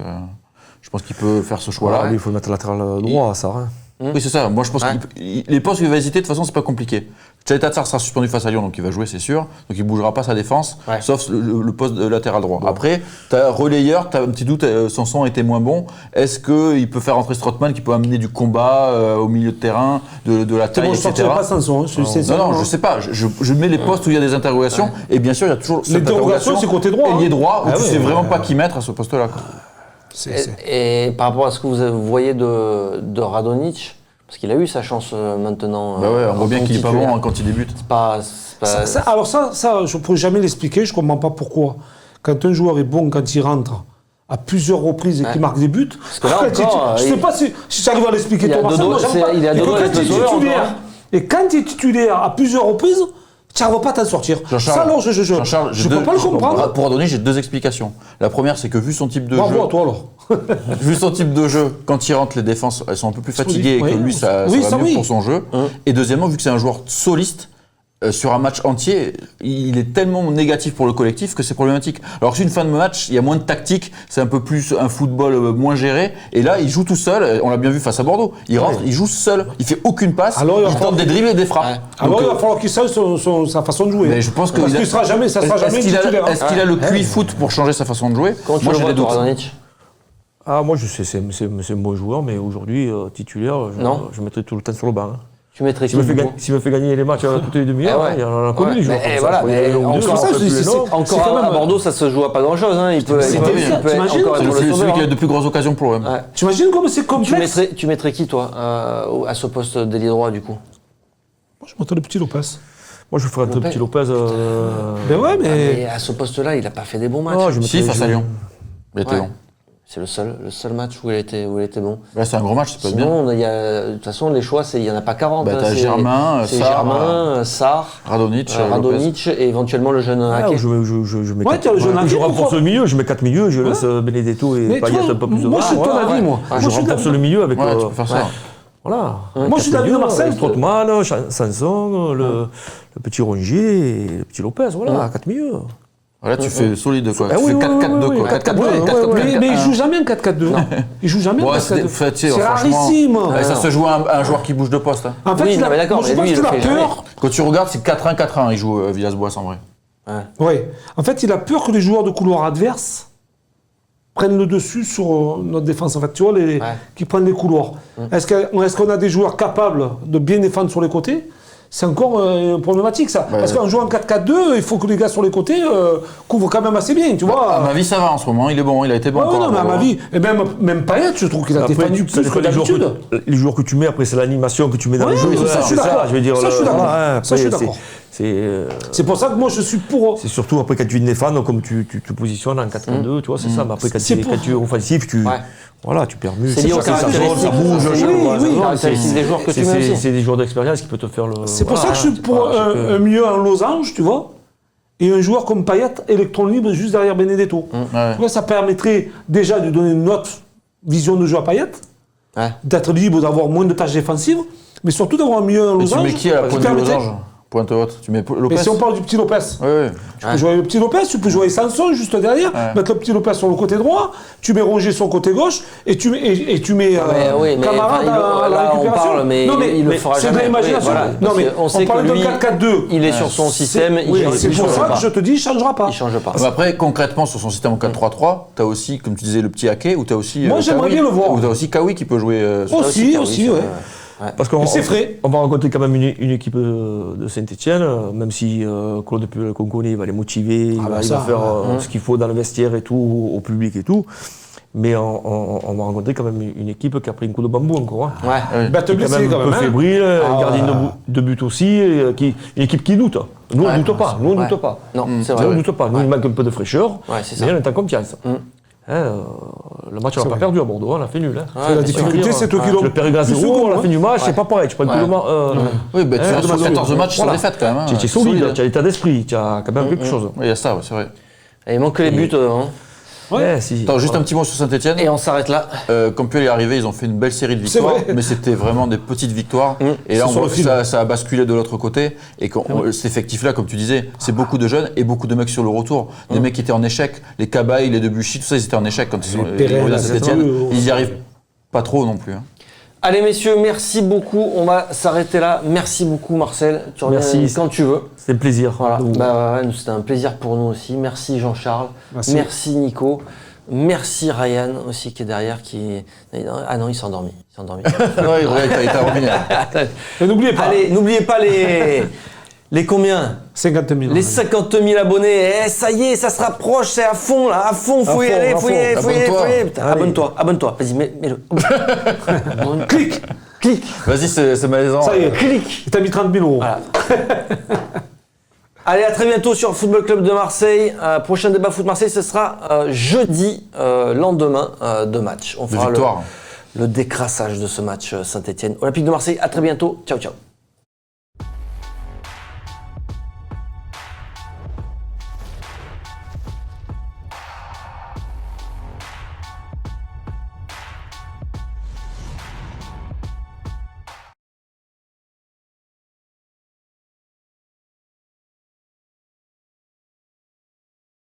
je pense qu'il peut faire ce choix-là. Il faut le mettre latéral droit, Sarr. Oui, c'est ça. Moi, je pense que les postes qu'il va hésiter, de toute façon, c'est pas compliqué. Tchalet Tatsar sera suspendu face à Lyon, donc il va jouer, c'est sûr. Donc il bougera pas sa défense, sauf le poste de latéral droit. Bon. Après, tu as relayeur, tu as un petit doute, Sanson était moins bon. Est-ce qu'il peut faire rentrer Strootman, qui peut amener du combat au milieu de terrain, de la taille, etc. Je ne pas Sanson. Non, je sais pas. Je mets les postes où il y a des interrogations. Et bien sûr, il y a toujours cette interrogation. C'est côté droit. Ailier droit, où tu sais vraiment pas qui mettre à ce poste-là. Et par rapport à ce que vous voyez de Radonjic, parce qu'il a eu sa chance maintenant. On voit bien qu'il n'est pas bon quand il débute. Alors ça, je ne pourrais jamais l'expliquer, je ne comprends pas pourquoi. Quand un joueur est bon, quand il rentre à plusieurs reprises et qu'il marque des buts, je ne sais pas si tu arrives à l'expliquer toi, Marcel. Et quand il est titulaire à plusieurs reprises, tu n'arrives pas à t'en sortir. Ça, alors, je ne peux pas le comprendre. Pour Radonjic, j'ai deux explications. La première, c'est que vu son type de jeu... Bravo à toi, alors. Vu son type de jeu, quand il rentre, les défenses, elles sont un peu plus fatiguées et que lui, ça va mieux pour son jeu. Et deuxièmement, vu que c'est un joueur soliste, sur un match entier, il est tellement négatif pour le collectif que c'est problématique. Alors sur une fin de match, il y a moins de tactique, c'est un peu plus un football moins géré. Et là, il joue tout seul. On l'a bien vu face à Bordeaux. Il rentre, il joue seul. Il fait aucune passe. Alors, il tente des dribbles et des frappes. Alors il va falloir qu'il sache sa façon de jouer. Mais je pense que parce qu'il sera jamais, ça sera jamais titulaire. Est-ce qu'il a le QI foot pour changer sa façon de jouer? Moi, j'ai des doutes. Moi, je sais, c'est un bon joueur, mais aujourd'hui, titulaire, je mettrai tout le temps sur le banc. Tu mettrais S'il me fait gagner les matchs toutes les demi-heures, il y en a connu les joueurs. Encore à Bordeaux, ça se joue à pas grand-chose. Il peut être encore celui qui a de plus grosses occasions pour l'OM. Tu imagines comme c'est complexe? Tu mettrais qui, toi, à ce poste d'ailier droit, du coup? Moi, je mettrais le petit Lopez. Moi, je ferais un petit Lopez. Mais à ce poste-là, il n'a pas fait des bons matchs. Si, face à Lyon. Il était bon. C'est le seul match où il était bon. Là, c'est un gros match, c'est pas bien. De toute façon, les choix, il n'y en a pas 40. T'as Germain, Sarr, Radonjic et éventuellement le jeune Ake. Je renforce le milieu, je mets 4 milieux, je laisse Benedetto et Payet un peu plus de Moi, je suis de ton avis, moi. Je renforce le milieu avec... tu peux faire ça. Voilà. Moi, je suis d'avis de Marcel. Strootman, Sanson, le petit Rongier et le petit Lopez, voilà, 4 milieux. Là, tu fais solide, quoi. Tu fais 4-4-2, quoi. 4-4-2. Mais il joue jamais un 4-4-2. Il joue jamais un 4-4-2. C'est rarissime. Ça se joue à un joueur qui bouge de poste. En fait, je pense qu'il a peur. Quand tu regardes, c'est 4-1-4-1, il joue Villas-Boas en vrai. Oui. En fait, il a peur que les joueurs de couloir adverses prennent le dessus sur notre défense. En fait, tu vois, qui prennent les couloirs. Est-ce qu'on a des joueurs capables de bien défendre sur les côtés? C'est encore problématique, ça. Parce qu'en jouant en 4-4-2, il faut que les gars sur les côtés couvrent quand même assez bien, tu vois. À ma vie, ça va en ce moment. Il est bon, il a été bon. Non, mais à ma vie, et même Payet, je trouve qu'il a défendu plus que d'habitude. Les joueurs que tu mets, après, c'est l'animation que tu mets dans les jeux. Ça, je suis d'accord. Ça, je suis d'accord. C'est pour ça que moi, je suis pour. C'est surtout après, quand tu défends, comme tu te positionnes en 4-4-2, tu vois, c'est ça. Mais après, quand tu es offensif, voilà, tu perds mieux. C'est lié aux caractéristiques, ça bouge. C'est des joueurs que tu mets aussi. C'est des joueurs d'expérience qui peuvent te faire le... C'est pour ça que je suis pour un milieu en losange, tu vois, et un joueur comme Payet, électron libre, juste derrière Benedetto. Tu vois, ça permettrait déjà de donner une autre vision de jeu à Payet, d'être libre, d'avoir moins de tâches défensives, mais surtout d'avoir un milieu en losange. Tu mets qui à la pointe du losange? Pointe haute, tu mets Lopez. Mais si on parle du petit Lopez, tu peux jouer le petit Lopez, tu peux jouer Sanson juste derrière, mettre le petit Lopez sur le côté droit, tu mets Rongier sur le côté gauche, et tu mets Camara dans la récupération. Mais il le fera jamais. C'est de l'imagination. Non, mais on parle de 4-4-2. Il est sur son système. C'est pour ça que je te dis, il ne changera pas. Il ne change pas. Après, concrètement, sur son système en 4-3-3, tu as aussi, comme tu disais, le petit Ake, ou tu as aussi. Moi, j'aimerais bien le voir. Ou tu as aussi Kawi qui peut jouer. Aussi, ouais. Parce qu'on va rencontrer quand même une équipe de Saint-Etienne, même si Claude qu'on connaît, il va les motiver, il va faire ce qu'il faut dans le vestiaire et tout, au public et tout. Mais on va rencontrer quand même une équipe qui a pris un coup de bambou encore. Te blesser quand même. Un peu fébrile, gardien de but aussi, une équipe qui doute. Nous, on ne doute pas. Non, c'est vrai. Nous, on ne doute pas. Nous, il manque un peu de fraîcheur, mais on est en confiance. Le match, on l'a pas perdu à Bordeaux, on l'a fait nul. La difficulté, c'est toi qui l'as. Le Périgord 0, on l'a fait du match, c'est pas pareil. Tu prends le coup Oui, tu as sur 14 matchs sans défaite quand même. Tu es solide, tu as l'état d'esprit, tu as quand même quelque chose. Oui, il y a ça, c'est vrai. Il manque que les buts. Attends, juste un petit mot sur Saint-Etienne. Et on s'arrête là. Quand Puel est arrivé, ils ont fait une belle série de victoires, mais c'était vraiment des petites victoires. Et là, on voit que ça a basculé de l'autre côté. Et cet effectif-là, comme tu disais, c'est beaucoup de jeunes et beaucoup de mecs sur le retour. Des mecs qui étaient en échec. Les Cabaye, les Debuchy, tout ça, ils étaient en échec quand ils sont arrivés à Saint-Etienne. Ils n'y arrivent pas trop non plus. Allez messieurs, merci beaucoup. On va s'arrêter là. Merci beaucoup Marcel. Tu reviens quand tu veux. C'est un plaisir. Voilà. C'était un plaisir pour nous aussi. Merci Jean-Charles. Merci Nico. Merci Ryan aussi qui est derrière. Ah non, il s'est endormi. Non, il t'a remis. Et n'oubliez pas. Allez, n'oubliez pas les combien 50 000. Les 50 000 abonnés. Ça y est, ça se rapproche. C'est à fond là. À fond, faut y aller. Abonne-toi. Vas-y, mets-le. Clique. Vas-y, c'est malaisant. Ça y est. Clique. T'as mis 30 000 €. Voilà. Allez, à très bientôt sur Football Club de Marseille. Prochain débat Foot Marseille, ce sera jeudi, lendemain de match. On fera le décrassage de ce match Saint-Etienne. Olympique de Marseille, à très bientôt. Ciao.